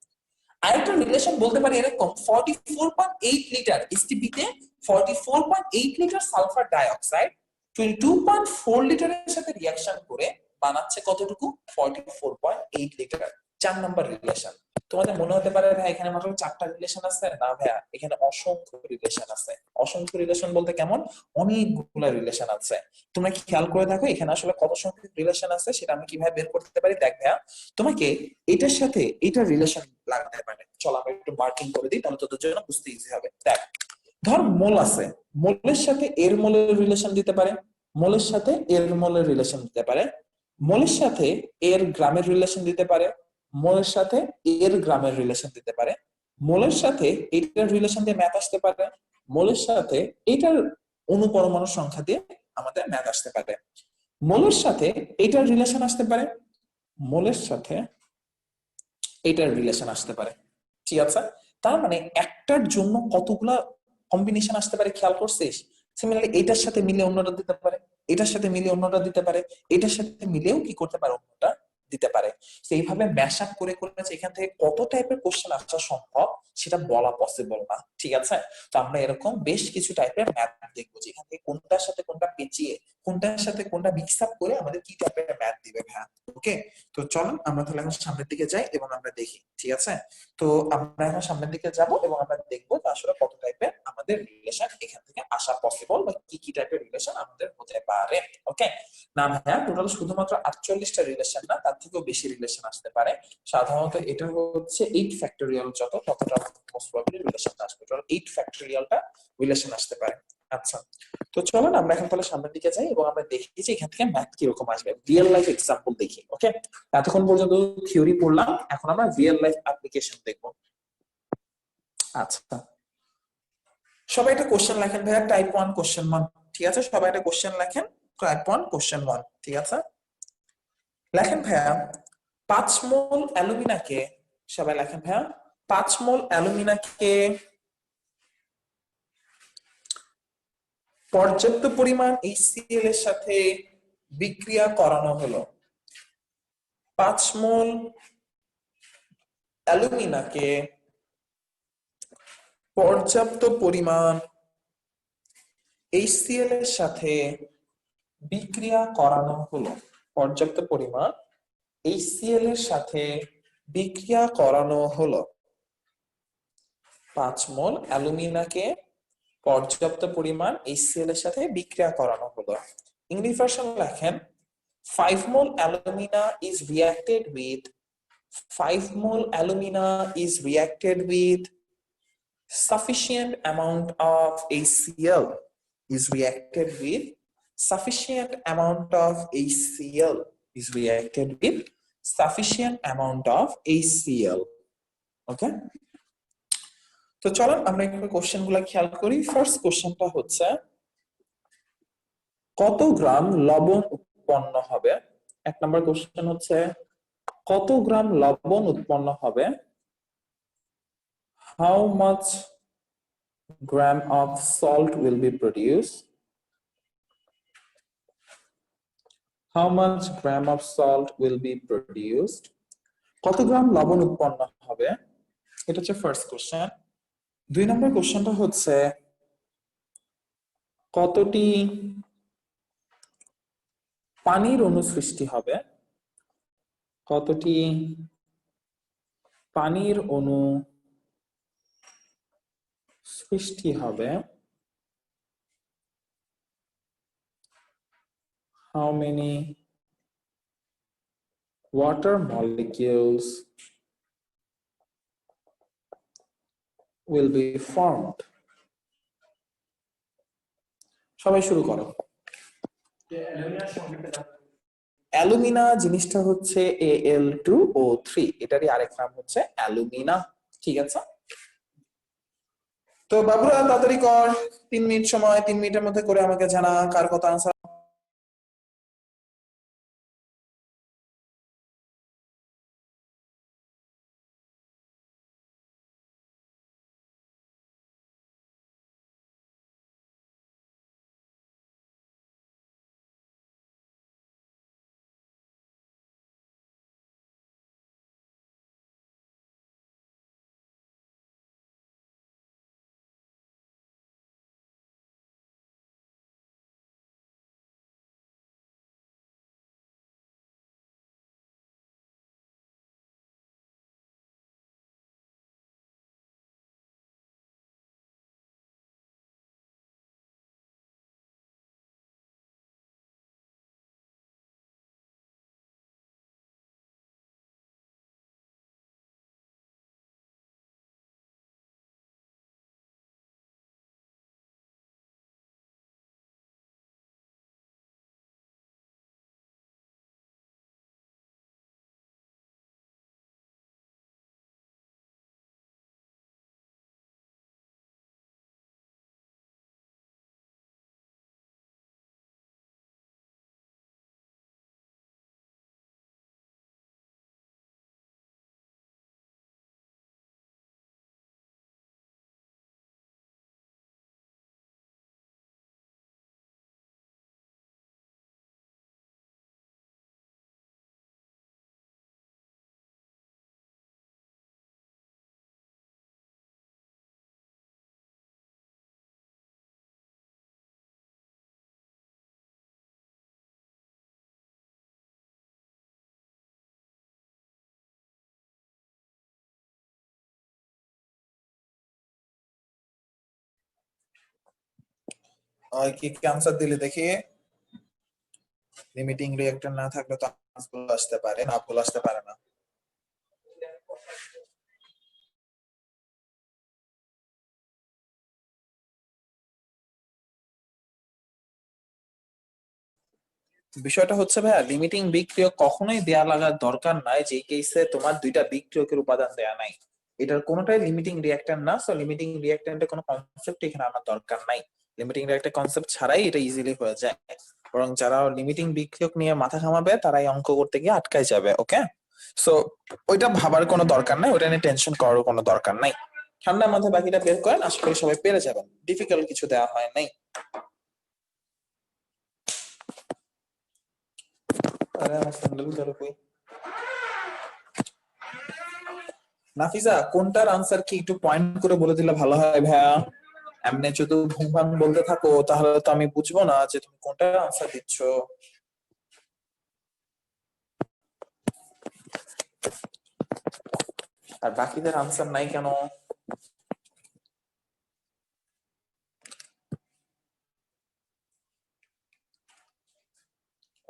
আরেকটা রিলেশন বলতে পারি এরকম 44.8 লিটার এসটিপি তে 44.8 লিটার সালফার ডাইঅক্সাইড 22.4 লিটারের সাথে রিঅ্যাকশন করে বানাচ্ছে কতটুকু? 44.8 লিটার। 4 number relation. তোমাদের মনে হতে পারে ভাই এখানে মাত্র 4টা রিলেশন আছে। না ভাইয়া, এখানে অসংখ্য রিলেশন আছে। অসংখ্য রিলেশন বলতে কেমন? অনেকগুলো রিলেশন আছে। তোমরা কি খেয়াল করে দেখো এখানে আসলে কত সংখ্যক রিলেশন আছে সেটা আমি কিভাবে বের করতে পারি? দেখ ভাইয়া, তোমাকে এটার সাথে এটার রিলেশন লাগাতে পারে। চল আমরা একটু মার্কিং করে দিই, তাহলে তোদের জন্য বুঝতে ইজি হবে। দেখ, ধর মোল আছে, মোলের সাথে এর মোলের রিলেশন দিতে পারে, মোলের সাথে এর মোলের রিলেশন দিতে পারে, মোলের সাথে এর গ্রামের রিলেশন দিতে পারে, মোলের সাথে এর গ্রামের রিলেশন দিতে পারে, মোলের সাথে এটার রিলেশন দিয়ে ম্যাথ আসতে পারে, মোলের সাথে এটার অনুপরমাণু সংখ্যা দিয়ে আমাদের ম্যাথ আসতে পারে, মোলের সাথে এটার রিলেশন আসতে পারে, মোলের সাথে এটার রিলেশন আসতে পারে। ঠিক আছে? তার মানে একটার জন্য কতগুলা কম্বিনেশন আসতে পারে খেয়াল করছিস? সিমিলারলি এটার সাথে মিলে অন্যটা দিতে পারে, এটার সাথে মিলে অন্যটা দিতে পারে, এটার সাথে মিলেও কি করতে পারে? অন্যটা দিতে পারে। তো এইভাবে ম্যাশ আপ করে করে এখান থেকে কত টাইপের কোশ্চেন আসা সম্ভব সেটা বলা পসিবল না। ঠিক আছে? তো আমরা এরকম বেশ কিছু টাইপের ম্যাথ দেখবো যেখান থেকে কোনটার সাথে কোনটা পেঁচিয়ে কোনটার সাথে কোনটা মিক্স আপ করে আমাদের কি টাইপের ম্যাথ দিবে ভাইয়া। ওকে, তো চলুন আমরা তাহলে এখন সামনের দিকে যাই এবং আমরা দেখি। ঠিক আছে? তো আমরা এখন সামনের দিকে যাব এবং আমরা দেখবো আসলে কত টাইপের আমাদের রিলেশন এখান থেকে আসা পসিবল বা কি কি টাইপের রিলেশন আমাদের হতে পারে। ওকে, না ভাইয়া টোটাল শুধুমাত্র 48টা রিলেশন না, তার থেকেও বেশি রিলেশন আসতে পারে। সাধারণত এটা হচ্ছে 8 ফ্যাক্টরিয়াল, ততটা মোস্ট প্রবাবলি রিলেশন আসবে। টোটাল 8 ফ্যাক্টরিয়ালটা রিলেশন আসতে পারে। আচ্ছা, তো চলুন আমরা এখন তাহলে সামনের দিকে যাই এবং আমরা দেখি যে এখান থেকে ম্যাথ কিরকম আসবে। রিয়েল লাইফ এক্সাম্পল দেখি। ওকে, এতক্ষণ পর্যন্ত থিওরি পড়লাম, এখন আমরা রিয়েল লাইফ অ্যাপ্লিকেশন দেখব। আচ্ছা, সবাই একটা কোশ্চেন লেখেন ভাইয়া, টাইপ 1 কোশ্চেন 1। ঠিক আছে, সবাই একটা কোশ্চেন লেখেন, টাইপ 1 কোশ্চেন 1। ঠিক আছে, লেখেন ভাইয়া 5 মোল অ্যালুমিনাকে, সবাই লেখেন ভাইয়া 5 মোল অ্যালুমিনাকে পর্যাপ্ত পরিমাণ HCl এর সাথে বিক্রিয়া করানো হলো। 5 মোল অ্যালুমিনাকে পর্যাপ্ত পরিমাণ HCl এর সাথে বিক্রিয়া করানো হলো। পর্যাপ্ত পরিমাণ HCl এর সাথে বিক্রিয়া করানো হলো। 5 মোল অ্যালুমিনাকে পর্যাপ্ত পরিমাণ HCl এর সাথে বিক্রিয়া করানো হলো। ইংলিশ ভার্সন লেখেন 5 mol alumina is reacted with 5 mol alumina is reacted with sufficient amount of HCl is reacted with sufficient amount of HCl is reacted with sufficient amount of HCl. Okay, তো চলো আমরা একটু question গুলা খেয়াল করি। First কোশ্চেনটা হচ্ছে কত গ্রাম লবণ উৎপন্ন হবে? 1 নম্বর কোশ্চেন হচ্ছে কত গ্রাম লবণ উৎপন্ন হবে? How much gram of salt will be produced? How much gram of salt will be produced? কত গ্রাম লবণ উৎপন্ন হবে? এটা হচ্ছে ফার্স্ট কোশ্চেন। 2 নম্বর কোশ্চেনটা হচ্ছে কতটি পানির অণু সৃষ্টি হবে? কতটি পানির অণু সৃষ্টি হবে? How many water molecules will be formed? সবাই শুরু করো। অ্যালুমিনা জিনিসটা হচ্ছে Al2O3, এটারই আরেক নাম হচ্ছে অ্যালুমিনা। ঠিক আছে, তো বাবুরা তাড়াতাড়ি কর, 3 মিনিট সময়, 3 মিনিটের মধ্যে করে আমাকে জানা কার কত আনসার। কি কি আনসার দিলে দেখি। লিমিটিং রিঅ্যাক্টর না থাকলে তো ভুল আসতে পারে না, ভুল আসতে পারে না। বিষয়টা হচ্ছে ভাইয়া, লিমিটিং বিক্রিয়ক কখনোই দেয়া লাগার দরকার নাই যে কেসে তোমার দুইটা বিক্রিয়কের উপাদান দেয়া নাই। এটার কোনোটাই লিমিটিং রিঅ্যাক্ট্যান্ট না, সো লিমিটিং রিঅ্যাক্ট্যান্টের কোনো কনসেপ্ট এখানে আমার দরকার নাই। লিমিটিং রিঅ্যাক্ট্যান্ট কনসেপ্ট ছাড়াই এটা ইজিলি হয়ে যায়, বরং যারা লিমিটিং বিক্রিয়ক নিয়ে মাথা ঘামাবে তারাই অঙ্ক করতে গিয়ে আটকায় যাবে। ওকে, সো ওইটা ভাবার কোনো দরকার নাই, ওইটা নিয়ে টেনশন করার কোনো দরকার নাই। ঠান্ডার মাথায় বাকিটা বের করেন, আশা করি সবাই পেরে যাবেন। ডিফিকাল্ট কিছু দেওয়া হয় নাই। আরে আমার স্যান্ডেল ধরে কই। নাফিজা, কোনটার আনসার কি একটু পয়েন্ট করে বলে দিলে ভালো হয় ভাইয়া। এমনি যদি ভুং ভাং বলতে থাকো তাহলে তো আমি বুঝবো না যে তুমি কোনটার আনসার দিচ্ছ। আর বাকিদের আনসার নাই কেন?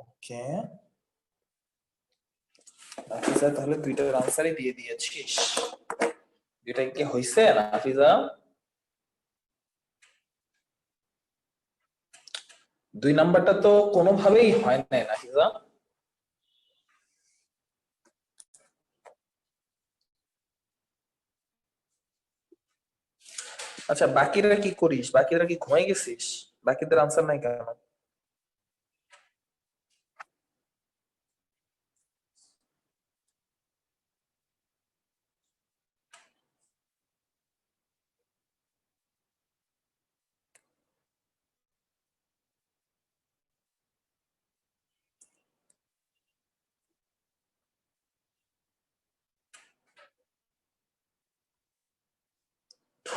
ওকে নাফিজা, তাহলে দুইটার আনসারই দিয়ে দিয়েছিস। দুইটা কি হইছে নাফিজা? 2 নাম্বারটা তো কোনোভাবেই হয় নাই নাফিজা। আচ্ছা বাকিরা কি করিস? বাকিরা কি ঘুমাই গেছিস? বাকিদের আনসার নাই কেন?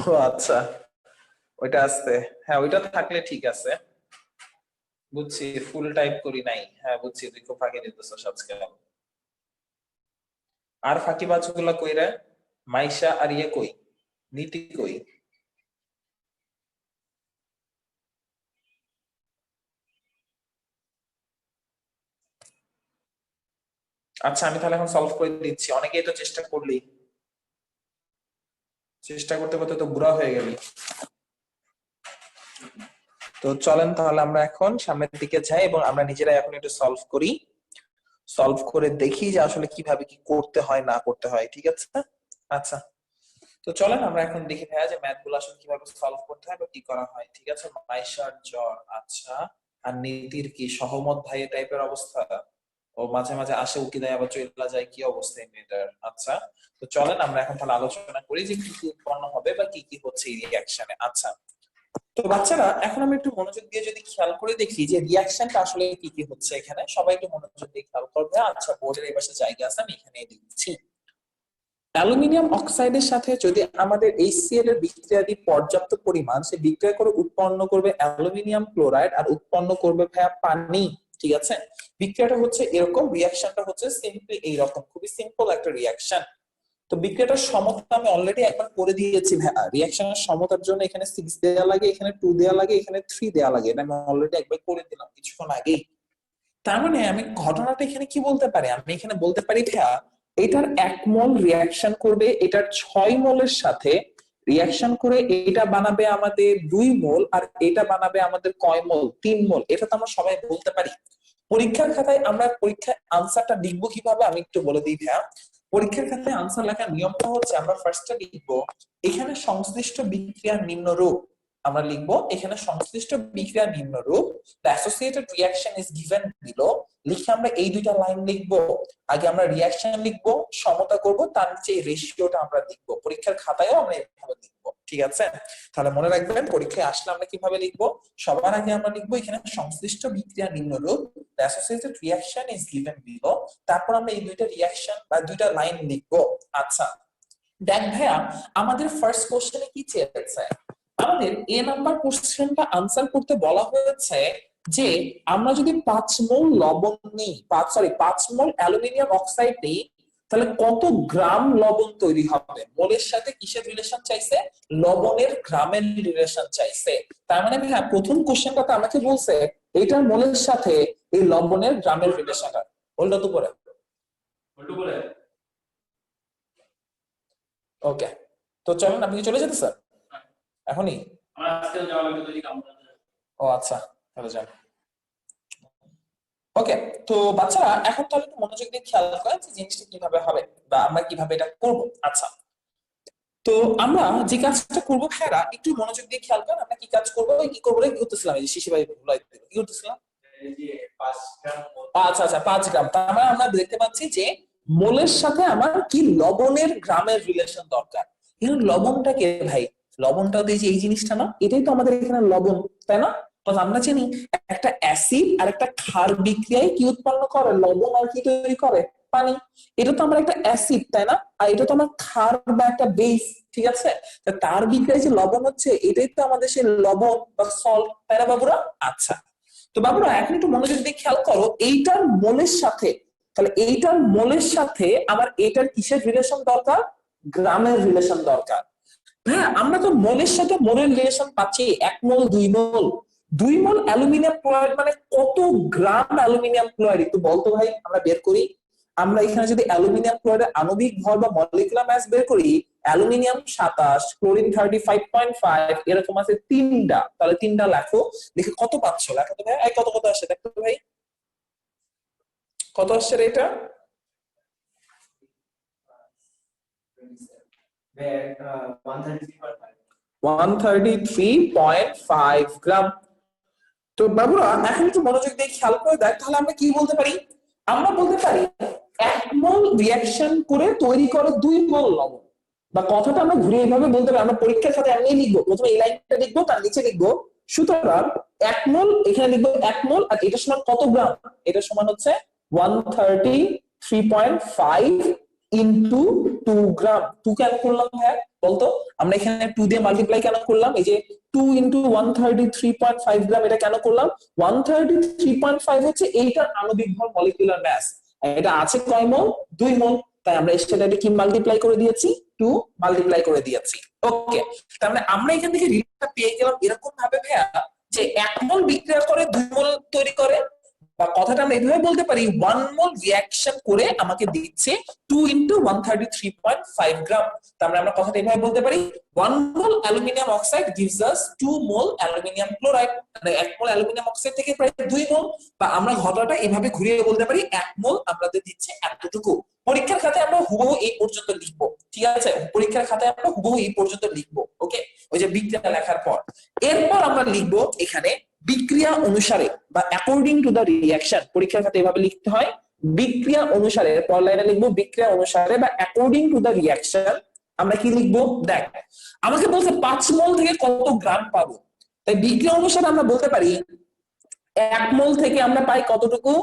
ও আচ্ছা, ওইটা আছে। হ্যাঁ, ওইটা থাকলে ঠিক আছে, বুঝছি। ফুল টাইপ করি নাই, হ্যাঁ বুঝছি, তুই খুব ফাঁকি দিতেছস আজকে। আর ফাঁকিবাজ গুলা কই রে? মাইশা আর ইয়ে কই, নীতি কই? আচ্ছা, আমি তাহলে এখন সলভ করে দিচ্ছি। অনেকেই তো চেষ্টা করলি, চেষ্টা করতে করতে তো বুড়া হয়ে গেলি। তো চলেন তাহলে আমরা এখন সামনের দিকে যাই এবং আমরা নিজেরাই এখন একটু সলভ করি, সলভ করে দেখি যে আসলে কিভাবে কি করতে হয় না করতে হয়, ঠিক আছে? আচ্ছা, তো চলেন আমরা এখন দেখি ভাইয়া যে ম্যাথ গুলো আসলে কিভাবে সলভ করতে হয় বা কি করা হয়, ঠিক আছে? মাইশার জ্বর, আচ্ছা। আর নীতির কি সহমত ভাই টাইপের অবস্থা? ও মাঝে মাঝে আসে, উকি দেয়, আবার চলে যায়, কি অবস্থা এই মেয়েটার? আচ্ছা, তো চলেন আমরা এখন তাহলে আলোচনা করি যে কি কি উৎপন্ন হবে বা কি কি হচ্ছে এই রিয়াকশনে। আচ্ছা, তো বাচ্চারা এখন আমি একটু মনোযোগ দিয়ে যদি খেয়াল করে দেখি যে রিয়াকশনটা আসলে কি কি হচ্ছে এখানে, সবাই একটু মনোযোগ দিয়ে খেয়াল করবে। আচ্ছা, বোর্ডের এই পাশে জায়গা আছে, আমি এখানে দিচ্ছি। অ্যালুমিনিয়াম অক্সাইডের সাথে যদি আমাদের HCl এর বিক্রিয়াদি পর্যাপ্ত পরিমাণ, সে বিক্রিয়া করে উৎপন্ন করবে অ্যালুমিনিয়াম ক্লোরাইড আর উৎপন্ন করবে ভাইয়া পানি, ঠিক আছে? বিক্রিয়াটা হচ্ছে এরকম, রিয়াকশনটা হচ্ছে সিম্পলি এইরকম, খুবই সিম্পল একটা রিয়াকশন। তো বিক্রিয়াটার সমতা আমি অলরেডি একবার করে দিয়েছি ভাইয়া। রিয়াকশনের সমতার জন্য এখানে 6 দেয়া লাগে, এখানে 2 দেয়া লাগে, এখানে 3 দেয়া লাগে, এটা আমি অলরেডি একবার করে দিলাম কিছুক্ষণ আগেই। তার মানে আমি ঘটনাটা এখানে কি বলতে পারি, আমি এখানে বলতে পারি ভাইয়া এটার 1 মোল রিয়াকশন করবে এটার 6 মোলের সাথে, রিয়াকশন করে এটা বানাবে আমাদের 2 মোল, আর এটা বানাবে আমাদের কয় মোল? 3 মোল। এটা তো আমরা সবাই বলতে পারি। পরীক্ষার খাতায় আমরা পরীক্ষার আনসারটা লিখবো কিভাবে আমি একটু বলে দিই ভাইয়া। পরীক্ষার খাতায় আনসার লেখার নিয়মটা হচ্ছে আমরা ফার্স্টে লিখবো এখানে সংশ্লিষ্ট বিক্রিয়ার নিম্নরূপ। আমরা লিখবো এখানে সংশ্লিষ্ট বিক্রিয়ার নিম্নরূপ, the associated reaction is given below। লিখে আমরা এই দুইটা লাইন লিখবো। আগে আমরা রিয়াকশন লিখবো, সমতা করব, তার নিচে এই রেশিওটা আমরা লিখবো। পরীক্ষার খাতায়ও আমরা এইভাবে লিখবো, ঠিক আছে? তাহলে মনে রাখবেন পরীক্ষায় আসলে আমরা কিভাবে লিখবো। সবার আগে আমরা লিখবো এখানে সংশ্লিষ্ট বিক্রিয়া নিম্নরূপ, the associated reaction is given below। তারপর আমরা এই দুইটা রিয়াকশন বা দুইটা লাইন লিখবো। আচ্ছা, দেখ ভাইয়া, আমাদের ফার্স্ট কোশ্চেনে কি চেয়েছে? আমাদের এ নাম্বার কোশ্চেনটা আনসার করতে বলা হয়েছে যে আমরা যদি 5 মোল লবণ নিই, 5 মোল অ্যালুমিনিয়াম অক্সাইড নিই, তাহলে কত গ্রাম লবণ তৈরি হবে? মোলের সাথে কিসের রিলেশন চাইছে? লবণের গ্রামের রিলেশন চাইছে। তার মানে ভাইয়া প্রথম কোশ্চেনটাতে আমাকে বলছে এটার মোলের সাথে এই লবণের গ্রামের রিলেশনটা। বলটা তো পরে ওকে। তো চলুন, আপনি কি চলে যেতে স্যার এখনই? ও আচ্ছা, তাহলে যান। ওকে, তো বাচ্চারা এখন তাহলে একটু মনোযোগ দিয়ে খেয়াল করেন যে জিনিসটা কিভাবে হবে বা আমরা কিভাবে এটা করব। আচ্ছা, তো আমরা যে কাজটা করবো ভাইরা একটু মনোযোগ দিয়ে খেয়াল করেন। আমরা কি কাজ করবো, কি করবো, কি করতেছিলাম? এই যে শিশি ভাই ভুলাই দিল, কি করতেছিলাম? আচ্ছা আচ্ছা, 5 গ্রাম। তার মানে আমরা দেখতে পাচ্ছি যে মোলের সাথে আমার কি লবণের গ্রামের রিলেশন দরকার। এখানে লবণটাকে ভাই, লবণটা তো এই যে এই জিনিসটা না, এটাই তো আমাদের এখানে লবণ, তাই না? কারণ আমরা জানি একটা অ্যাসিড আর একটা ক্ষার বিক্রিয়ায় কি উৎপন্ন করে? লবণ আর কি তৈরি করে? পানি। এটা তো আমরা একটা অ্যাসিড, তাই না? আর এটা তো আমার ক্ষার বা একটা বেস, ঠিক আছে? তার বিক্রিয়ায় যে লবণ হচ্ছে এটাই তো আমাদের সেই লবণ বা সল্ট, তাই না বাবুরা? আচ্ছা, তো বাবুরা এখন একটু মনোযোগ দিয়ে খেয়াল করো এইটার মোলের সাথে, তাহলে এইটার মোলের সাথে আমার এটার কিসের রিলেশন দরকার? গ্রামের রিলেশন দরকার। হ্যাঁ, আমরা তো মোলের সাথে মোলের রিলেশন পাচ্ছি, 1 মোল 2 মোল। 2 মোল অ্যালুমিনিয়াম ক্লোরাইড মানে কত গ্রাম অ্যালুমিনিয়াম ক্লোরাইড একটু বলতো ভাই, আমরা বের করি। আমরা এখানে যদি অ্যালুমিনিয়াম ক্লোরাইডের আণবিক ভর বা মলিকুলার মাস বের করি, অ্যালুমিনিয়াম 27, ক্লোরিন 35.5, এরকম আছে 3টা। তাহলে 3টা লেখো, দেখে কত পাচ্ছ, লেখো তো ভাই। কত কত আসছে দেখো তো ভাই, কত আসছে রে এটা? 133.5 গ্রাম। তো বাবুরা এখন একটু মনোযোগ দিয়ে খেয়াল করে দেখ, তাহলে আমরা কি বলতে পারি? আমরা বলতে পারি 1 মোল রিয়াকশন করে তৈরি করে 2 মোল লবণ। বা কথাটা আমরা ঘুরে এইভাবে বলতে পারি, আমরা পরীক্ষার সাথে এমনি লিখবো, প্রথমে এই লাইনটা লিখবো, তার নিচে লিখবো সুতরাং 1 মোল, এখানে লিখবো 1 মোল, আর এটা সমান কত গ্রাম? এটা সমান হচ্ছে 133.5 ইন্টু 2 গ্রাম। 2 কেন করলাম ভাইয়া বলতো? আমরা এখানে 2 দিয়ে মাল্টিপ্লাই কেন করলাম? এই যে 2 ইন্টু 133.5 গ্রাম, এটা কেন করলাম? 133.5 হচ্ছে এইটার আণবিক ভর, মলিকুলার ব্যাস। এটা আছে কয় মোল? 2 মোল। তাই আমরা এর সাথে কি মাল্টিপ্লাই করে দিয়েছি? 2 মাল্টিপ্লাই করে দিয়েছি। ওকে, তার মানে আমরা এখান থেকে রিলেশনটা পেয়ে গেলাম এরকম ভাবে ভাইয়া যে 1 মোল বিক্রিয়া করে 2 মোল তৈরি করে, বা কথাটা আমরা এইভাবে বলতে পারি 1 মোল রিঅ্যাকশন করে আমাকে দিচ্ছে 2 ইনটু 133.5 গ্রাম। তার মানে আমরা কথাটা এইভাবে বলতে পারি 1 মোল অ্যালুমিনিয়াম অক্সাইড gives us 2 মোল অ্যালুমিনিয়াম ক্লোরাইড। মানে 1 মোল অ্যালুমিনিয়াম অক্সাইড থেকে প্রায় 2 মোল, বা আমরা ঘটনাটা এইভাবে ঘুরিয়ে বলতে পারি 1 মোল আমাদের দিচ্ছে এতটুকু। পরীক্ষার খাতায় আমরা হুবহু এই পর্যন্ত লিখবো, ঠিক আছে? পরীক্ষার খাতায় আমরা হুবহু এই পর্যন্ত লিখবো। ওকে, ওই যে বিক্রিয়া লেখার পর এরপর আমরা লিখবো এখানে বিক্রিয়া অনুসারে বা অ্যাকর্ডিং টু দা রিঅ্যাকশন। পরীক্ষার খাতায় এভাবে লিখতে হয়, বিক্রিয়া অনুসারে। পর লাইনে লিখবো বিক্রিয়া অনুসারে বা অ্যাকর্ডিং টু দা রিঅ্যাকশন। আমরা কি লিখবো? দেখ, আমাকে বলছে 5 মোল থেকে কত গ্রাম পাবো। তাই বিক্রিয়া অনুসারে আমরা বলতে পারি 1 মোল থেকে আমরা পাই কতটুকু?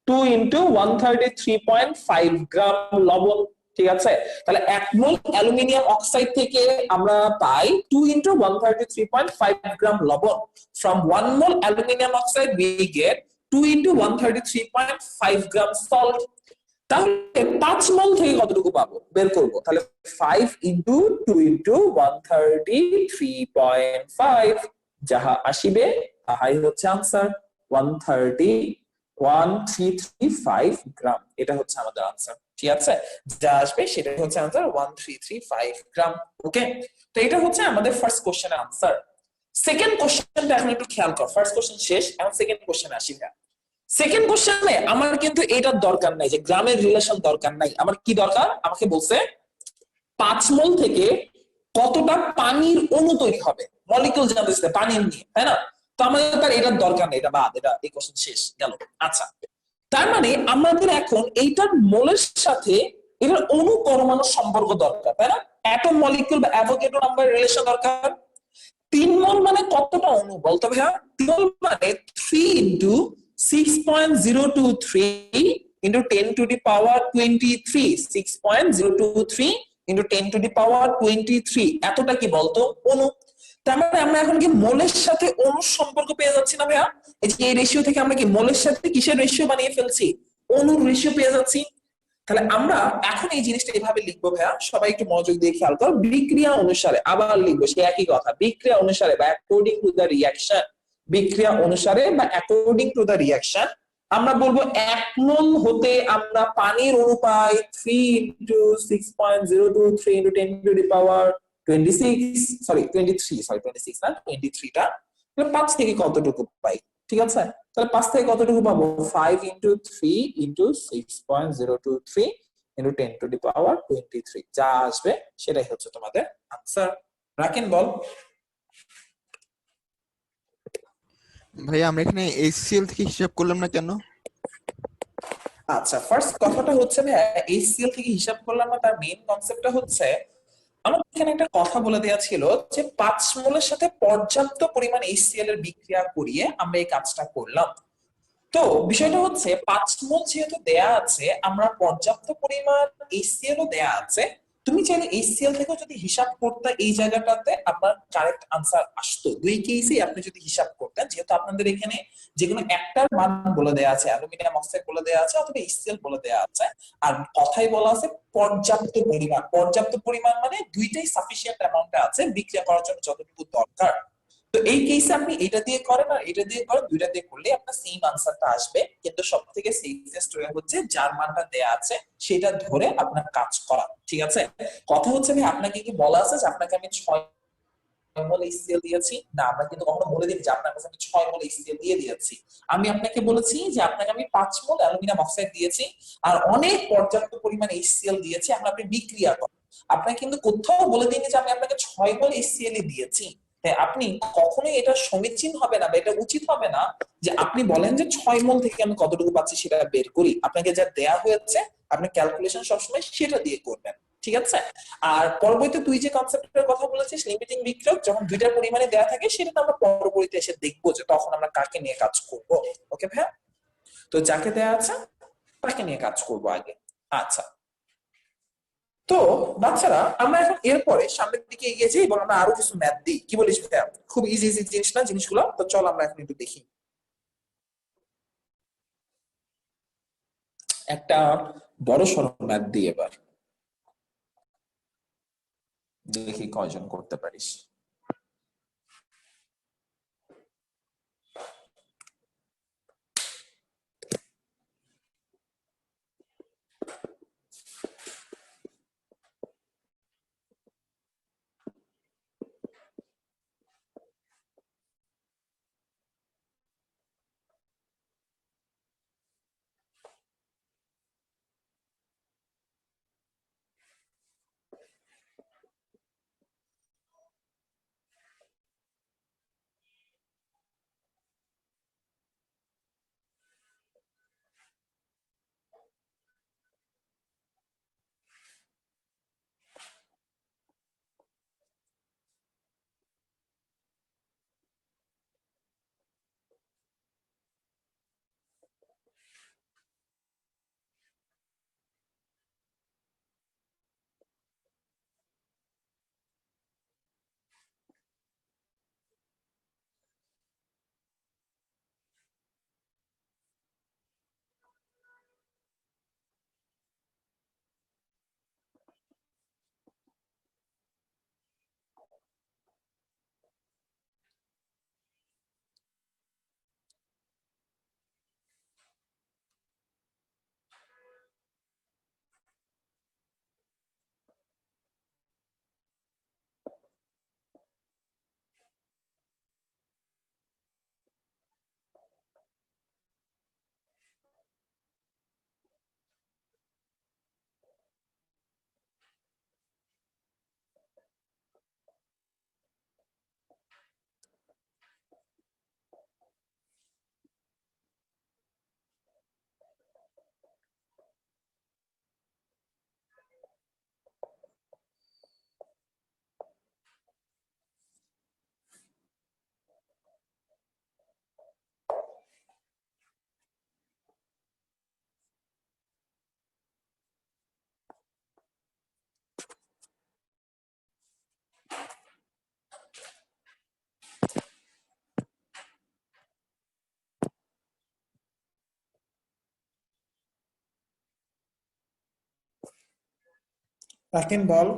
2 ইন্টু 133.5 গ্রাম লবণ, ঠিক আছে? তাহলে 1 মোল অ্যালুমিনিয়াম অক্সাইড থেকে আমরা পাই 2 ইন্টু 133.5 গ্রাম লবণ। From 1 mole aluminium oxide we get 2 into 133.5 gram salt. তাহলে 5 মোল থেকে কতটুকু পাবো বের করব। তাহলে 5 ইন্টু 2 ইন্টু 133.5 যাহা আসিবে তাহাই হচ্ছে আনসার 1335 গ্রাম। এটা হচ্ছে আমাদের আনসার, ঠিক আছে? যা আসবে সেটাই হচ্ছে আনসার 1335 গ্রাম। ওকে, তো এটা হচ্ছে আমাদের ফার্স্ট কোশ্চেনের আনসার। সেকেন্ড কোশ্চেনটা এখন একটু খেয়াল কর। ফার্স্ট কোশ্চেন শেষ, এখন সেকেন্ড কোশ্চেনে আসি। সেকেন্ড কোশ্চেনে আমার কিন্তু এটার দরকার নাই, যে গ্রামের রিলেশন দরকার নাই। আমার কি দরকার? আমাকে বলছে 5 মোল থেকে কতটা পানির অণু তৈরি হবে, মলিকিউল জানতে চাইছে পানির নিয়ে, তাই না? তো আমাদের তার এটার দরকার নেই, এটা বাদ, এটা এই কোশ্চেন শেষ গেল। আচ্ছা, তার মানে আমাদের এখন এইটার মোলের সাথে এটার অণু পরমাণু সম্পর্ক দরকার, তাই না? অ্যাটম মলিকিউল বা অ্যাভোগাড্রো নাম্বার রিলেশন দরকার। 3 মোল মানে কতটা অণু বলতো ভাইয়া? 3 মোল মানে 3 into 6.023 into 10 to the power 23। 6.023 into 10 to the power 23, এতটা কি বলতো? অণু। তার মানে আমরা এখন কি মোলের সাথে অণুর সম্পর্ক পেয়ে যাচ্ছি না ভাইয়া? এই যে এই রেশিও থেকে আমরা কি মোলের সাথে কিসের রেশিও বানিয়ে ফেলছি? অণুর রেশিও পেয়ে যাচ্ছি। তাহলে আমরা এখন এই জিনিসটা এভাবে লিখবো ভাইয়া, সবাই একটু মনোযোগ দিয়ে খেয়াল করো। বিক্রিয়া অনুসারে আবার লিখবো সে একই কথা, বিক্রিয়া অনুসারে বা অ্যাকর্ডিং টু দা রিঅ্যাকশন। বিক্রিয়া অনুসারে বা অ্যাকর্ডিং টু দা রিঅ্যাকশন আমরা বলবো 1 মোল হতে আমরা পানির অণু পাই 3 into 6.023 into 10 to the power 26, sorry 23, sorry 26 না 23টা। 5 থেকে কতটুকু পাই? ঠিক আছে, তাহলে 5 থেকে কতটুকু পাবো? 5 into 3 into 6.023 into 10 to the power 23, যা আসবে সেটাই হচ্ছে তোমাদের আনসার। রাখেন বল। ভাই আমরা এখানে HCl থেকে হিসাব করলাম না কেন? আচ্ছা, ফার্স্ট কথাটা হচ্ছে ভাই HCl থেকে হিসাব করলাম না, তার মেইন কনসেপ্টটা হচ্ছে আমার এখানে একটা কথা বলে দেওয়া ছিল যে 5 মোলের সাথে পর্যাপ্ত পরিমাণ HCl এর বিক্রিয়া করিয়ে আমরা এই কাজটা করলাম। তো বিষয়টা হচ্ছে 5 মোল যেহেতু দেয়া আছে, আমরা পর্যাপ্ত পরিমাণ HCl ও দেয়া আছে। তুমি চাইলে HCl থেকেও যদি হিসাব করতে এই জায়গাটাতে আপনার কারেক্ট আনসার আসতো। দুই কেসেই আপনি যদি হিসাব করতেন, যেহেতু আপনাদের এখানে যেকোনো একটার মান বলে দেয়া আছে, অ্যালুমিনিয়াম অক্সাইড বলে দেয়া আছে অথবা HCl বলে দেয়া আছে, আর কথাই বলা আছে পর্যাপ্ত পরিমাণ। পর্যাপ্ত পরিমাণ মানে দুইটাই সাফিসিয়েন্ট অ্যামাউন্টে আছে বিক্রিয়া করার জন্য যতটুকু দরকার। তো এই কেসে আপনি এটা দিয়ে করেন আর এটা দিয়ে করেন, দুইটা দিয়ে করলে আপনার সেম আনসারটা আসবে। কিন্তু সবথেকে সেফেস্ট ওয়ে হচ্ছে যার মানটা দেয়া আছে সেটা ধরে আপনার কাজ করা, ঠিক আছে? কথা হচ্ছে ভাই আপনাকে কি বলা আছে যে আপনাকে আমি 6 মোল HCl দিয়েছি? না, আমরা কিন্তু কখনো বলে দিই যে আপনার কাছে আমি 6 মোল HCl দিয়ে দিয়েছি। আমি আপনাকে বলেছি যে আপনাকে আমি 5 মোল অ্যালুমিনিয়াম অক্সাইড দিয়েছি আর অনেক পর্যাপ্ত পরিমাণ HCl দিয়েছি, এখন আপনি বিক্রিয়া করেন। আপনাকে কিন্তু কোথাও বলে দিইনি যে আমি আপনাকে 6 মোল HCl দিয়েছি। তাই আপনি কখনোই এটা সমীচীন হবে না বা এটা উচিত হবে না যে আপনি বলেন যে 6 মোল থেকে আমি কতটুকু পাচ্ছি সেটা বের করি। আপনাকে যা দেয়া হয়েছে আপনি ক্যালকুলেশন সবসময় সেটা দিয়ে করবেন, ঠিক আছে? আর পরবর্তীতে তুই যে কনসেপ্টের কথা বলেছিস লিমিটিং বিক্রিয়ক, যখন দুইটার পরিমাণে দেয়া থাকে সেটা তো আমরা পরবর্তীতে এসে দেখবো যে তখন আমরা কাকে নিয়ে কাজ করব। ওকে ভাইয়া, তো যাকে দেয়া আছে তাকে নিয়ে কাজ করব আগে। আচ্ছা, তো বাচ্চারা আমরা এখন এরপরে সামনের দিকে এগিয়ে যাই এবং আমরা আরো কিছু ম্যাথ দিই, কি বলিস ভাইয়া? খুব ইজি ইজি জিনিস না জিনিসগুলো, তো চল আমরা এখন একটু দেখি। একটা বড় সড়ো ম্যাথ দিই এবার, দেখি কয়জন করতে পারিস। রাকিন বল।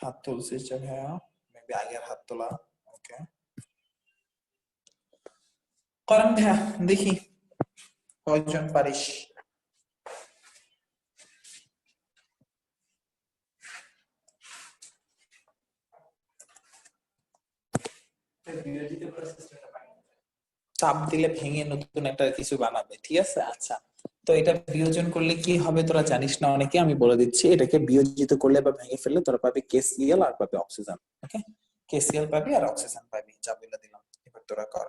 হাত তুলছিস যে ভাইয়া, মেবি আগের হাত তোলা। ওকে, করেন ভাইয়া, দেখি কয়জন পারিস। চাপ দিলে ভেঙে নতুন একটা কিছু বানাবে, ঠিক আছে? আচ্ছা, তো এটা বিয়োজন করলে কি হবে তোরা জানিস না অনেকে, আমি বলে দিচ্ছি। এটাকে বিয়োজিত করলে বা ভেঙে ফেললে তোরা পাবি কেসিএল আর পাবি অক্সিজেন। ওকে, কেসিএল পাবি আর অক্সিজেন পাবি, যা বলে দিলাম। এবার তোরা কর।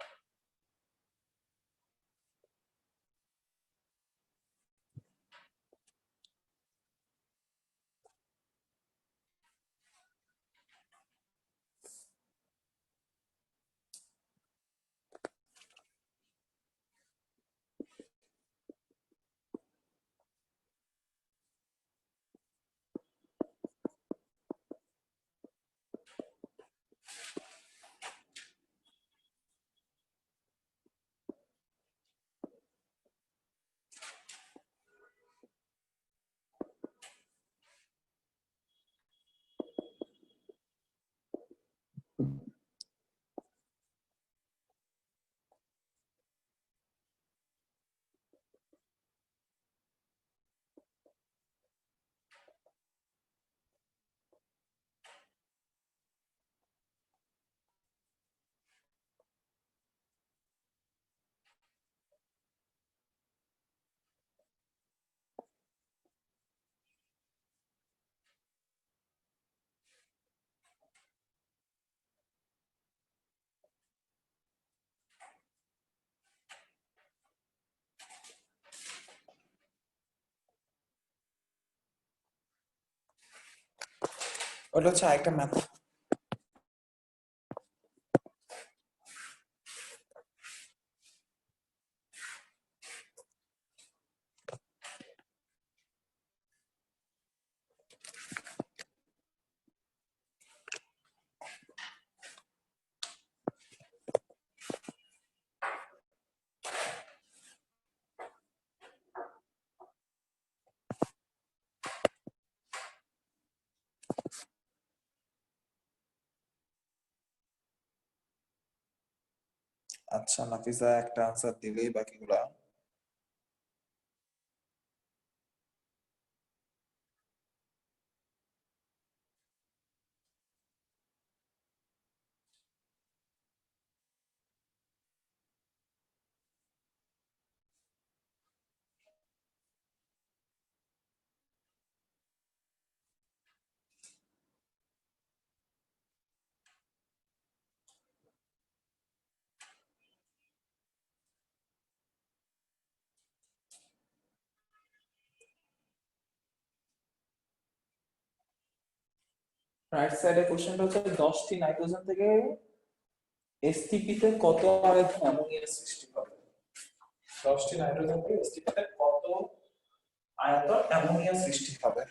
ওটা হচ্ছে আরেকটা ম্যাথ। আচ্ছা নাফিসা একটা আনসার দিলেই বাকিগুলা। রাইট সাইডে কোশ্চেনটা হচ্ছে 10টি নাইট্রোজেন থেকে এসটিপি তে কত আয়ত অ্যামোনিয়া সৃষ্টি হবে? 10টি নাইট্রোজেন থেকে এসটিপি তে কত আয়ত অ্যামোনিয়া সৃষ্টি হবে?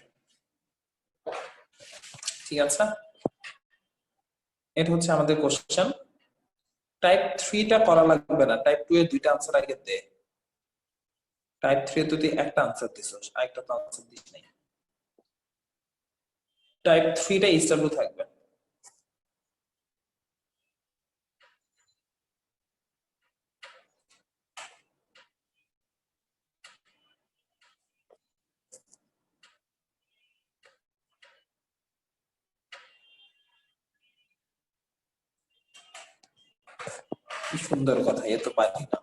ঠিক আছে, এটা হচ্ছে আমাদের কোশ্চেন। টাইপ 3 টা করা লাগবে না, টাইপ 2 এর দুইটা আনসার আগে দে। টাইপ 3 এ তুই একটা আনসার দিছস, আরেকটা তো আনসার দিস নাই। টাইপ 3 টা এসডব্লিউ থাকবে। কি সুন্দর কথা, এ তো পারি না।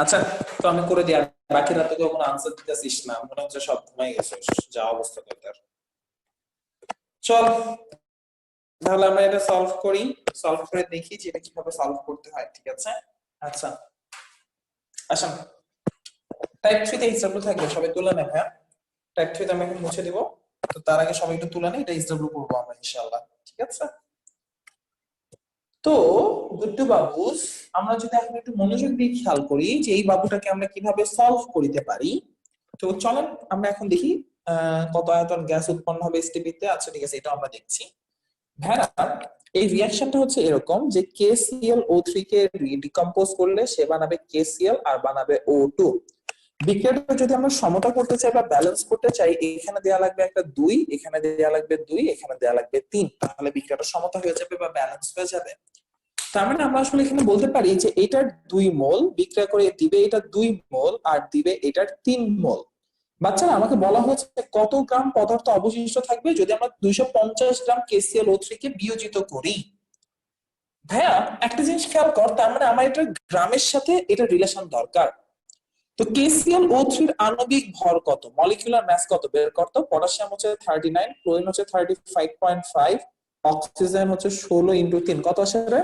আচ্ছা, তো আমি করে দিই। আর বাকিরা তো কোনো আনসার দিতেছিস না, মনে হচ্ছে সব ঘুমাই গেছিস, যা অবস্থা তোদের। চল তাহলে আমরা এটা সলভ করি, সলভ করে দেখি যে এটা কিভাবে সলভ করতে হয়। ঠিক আছে, আচ্ছা আসেন। টাইপ 3 তে এসডব্লিউ থাকবে, সবাই তুলে নেন। হ্যাঁ, টাইপ 3 তে আমি এখন মুছে দিব। তো তার আগে সবাই একটু তুলে নেই, এটা এসডব্লিউ করবো আমরা ইনশাআল্লাহ। ঠিক আছে, তো গুড্ডু বাবুস, আমরা যদি এখন একটু মনোযোগ দিয়ে খেয়াল করি যে এই বাবুটাকে আমরা কিভাবে সলভ করিতে পারি। তো চলেন আমরা এখন দেখি কত আয়তন গ্যাস উৎপন্ন হবে এসটিপি তে। আচ্ছা ঠিক আছে, এটা আমরা দেখছি। ভেড়া, এই রিঅ্যাকশনটা হচ্ছে এরকম যে KClO3 কে ডিকম্পোজ করলে সে বানাবে KCl আর বানাবে O2। বিক্রিয়াটা যদি আমরা সমতা করতে চাই বা ব্যালেন্স করতে চাই, এখানে দেয়া লাগবে একটা 2, এখানে দেয়া লাগবে 2, এখানে দেয়া লাগবে 3, তাহলে বিক্রিয়াটা সমতা হয়ে যাবে বা ব্যালেন্স হয়ে যাবে। তার মানে আমরা আসলে এখানে বলতে পারি যে এটার 2 মোল বিক্রিয়া করে দিবে এটা 2 মোল আর দিবে এটার 3 মোল। বাচ্চারা, আমাকে বলা হচ্ছে কত গ্রাম পদার্থ অবশিষ্ট থাকবে যদি আমরা 250 গ্রাম KClO3 কে বিয়োজিত করি। ভাইয়া একটা জিনিস খেয়াল কর, তার মানে আমার এটা গ্রামের সাথে এটা রিলেশন দরকার। তো KClO3 এর আণবিক ভর কত, মলিকিউলার মাস কত বের করতো। পটাশিয়াম হচ্ছে 39, ক্লোরিন হচ্ছে 35.5, অক্সিজেন হচ্ছে 16 ইনটু 3, কত আসে রে?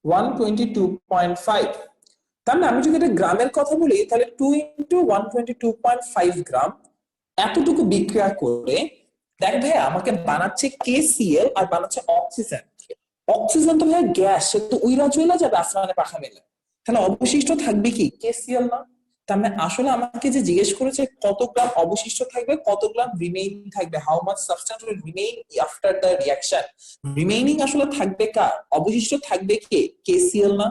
ওয়ান 122.5। তার মানে আমি যদি এটা গ্রামের কথা বলি, তাহলে 2 ইন্টু 122.5 গ্রাম এতটুকু বিক্রিয়া করে দেখ ভাইয়া আমাকে বানাচ্ছে KCl আর বানাচ্ছে অক্সিজেন। অক্সিজেন তো ভাইয়া গ্যাস, সে তো উইরা চলে যাবে আসমানে পাখা মেলে, তাহলে অবশিষ্ট থাকবে কি KCl না? তার মানে আসলে আমাকে যে জিজ্ঞেস করেছে কত গ্রাম অবশিষ্ট থাকবে, কত গ্রাম রিমেইনিং থাকবে, how much substance will remain after the reaction. Remaining আসলে থাকবে কার, অবশিষ্ট থাকবে কে, কেসিএল না?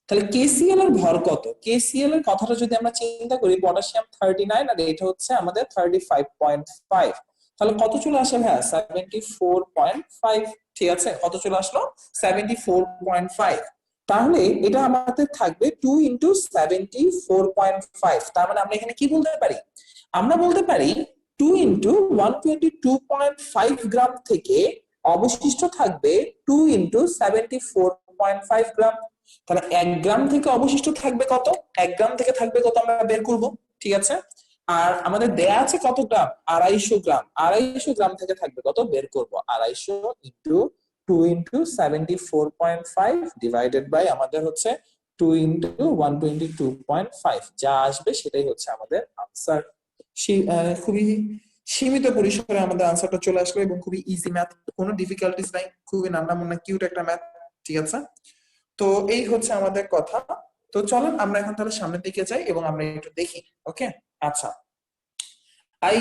তাহলে কেসিএল এর ভর কত? কেসিএল এর কথাটা যদি আমরা চিন্তা করি, পটাশিয়াম 39 আর এটা হচ্ছে আমাদের 35.5, তাহলে কত চলে আসে ভাইয়া? 74.5। ঠিক আছে, কত চলে আসলো? 74.5। তাহলে এটা আমাদের থাকবে 2 ইন্টু 74.5। তার মানে আমরা এখানে কি বলতে পারি? আমরা বলতে পারি 2 ইন্টু 122.5 গ্রাম থেকে অবশিষ্ট থাকবে 2 ইন্টু 74.5 গ্রাম। তাহলে 1 গ্রাম থেকে অবশিষ্ট থাকবে কত? 1 গ্রাম থেকে থাকবে কত আমরা বের করব। ঠিক আছে, আর আমাদের দেয়া আছে কত গ্রাম? 250 গ্রাম। 250 গ্রাম থেকে থাকবে কত বের করব। 250 ইন্টু 2 ইন্টু 74.5 ডিভাইডেড বাই আমাদের হচ্ছে 2 ইন্টু 122.5, যা আসবে সেটাই হচ্ছে আমাদের আনসার। খুবই সীমিত পরিসরে আমাদের আনসারটা চলে আসলো এবং খুবই ইজি ম্যাথ, কোনো ডিফিকাল্টিস নাই, খুবই নান্না মুন্না কিউট একটা ম্যাথ। ঠিক আছে, তো এই হচ্ছে আমাদের কথা। তো চলেন আমরা এখন তাহলে সামনের দিকে যাই এবং আমরা একটু দেখি। ওকে, আচ্ছা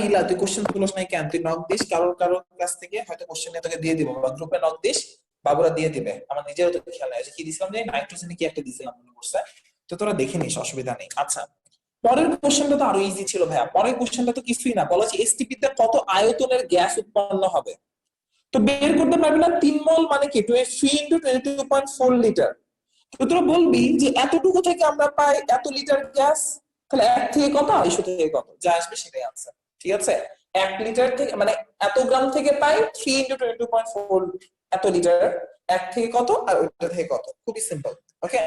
ইলা, তুই কোশ্চেন তুলস নাই কেন? তুই নক দিস কারোর কারোর কাছ থেকে, হয়তো কোশ্চেন নিয়ে তোকে দিয়ে দিব, বা গ্রুপে নক দিস, বাবুরা দিয়ে দিবে। আমার নিজেরও তো খেয়াল নাই যে কি দিছিলাম, যে নাইট্রোজেনে কি একটা দিছিলাম মনে করছে। তো তোরা দেখে নিস, অসুবিধা নেই। আচ্ছা, পরের কোশ্চেনটা তো আরো ইজি ছিল ভাইয়া। পরের কোশ্চেনটা তো কিছুই না, বলা হচ্ছে এসটিপি তে কত আয়তনের গ্যাস উৎপন্ন হবে। তো বের করতে পারবি না 3 মোল মানে কি 3 ইন্টু 22.4 লিটার। তো তোরা বলবি যে এতটুকু থেকে আমরা পাই এত লিটার গ্যাস, তাহলে 1 থেকে কত, 250 থেকে কত, যা আসবে সেটাই আনসার। ঠিক আছে, 1 লিটার থেকে মানে এত গ্রাম থেকে পাই 3 ইন্টু 22.4 এত লিটার, 1 থেকে কত আর ওইটা থেকে কত, খুবই সিম্পল। ওকে,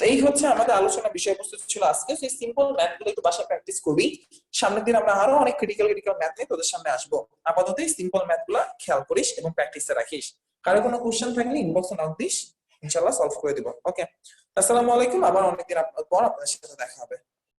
তো এই হচ্ছে আমাদের আলোচনা বিষয়বস্তু ছিল আজকে। সেই সিম্পল ম্যাথ গুলো একটু বাসায় প্র্যাকটিস করবি। সামনের দিন আমরা আরো অনেক ক্রিটিক্যাল ম্যাথ নিয়ে তোদের সামনে আসবো। আপাতত এই সিম্পল ম্যাথ গুলা খেয়াল করিস এবং প্র্যাকটিসে রাখিস। কারো কোনো কোশ্চেন থাকলে ইনবক্সে নক দিস, ইনশাআল্লাহ সলভ করে দিব। ওকে, আসসালামু আলাইকুম। আবার অনেকদিন পর আপনাদের সাথে দেখা হবে।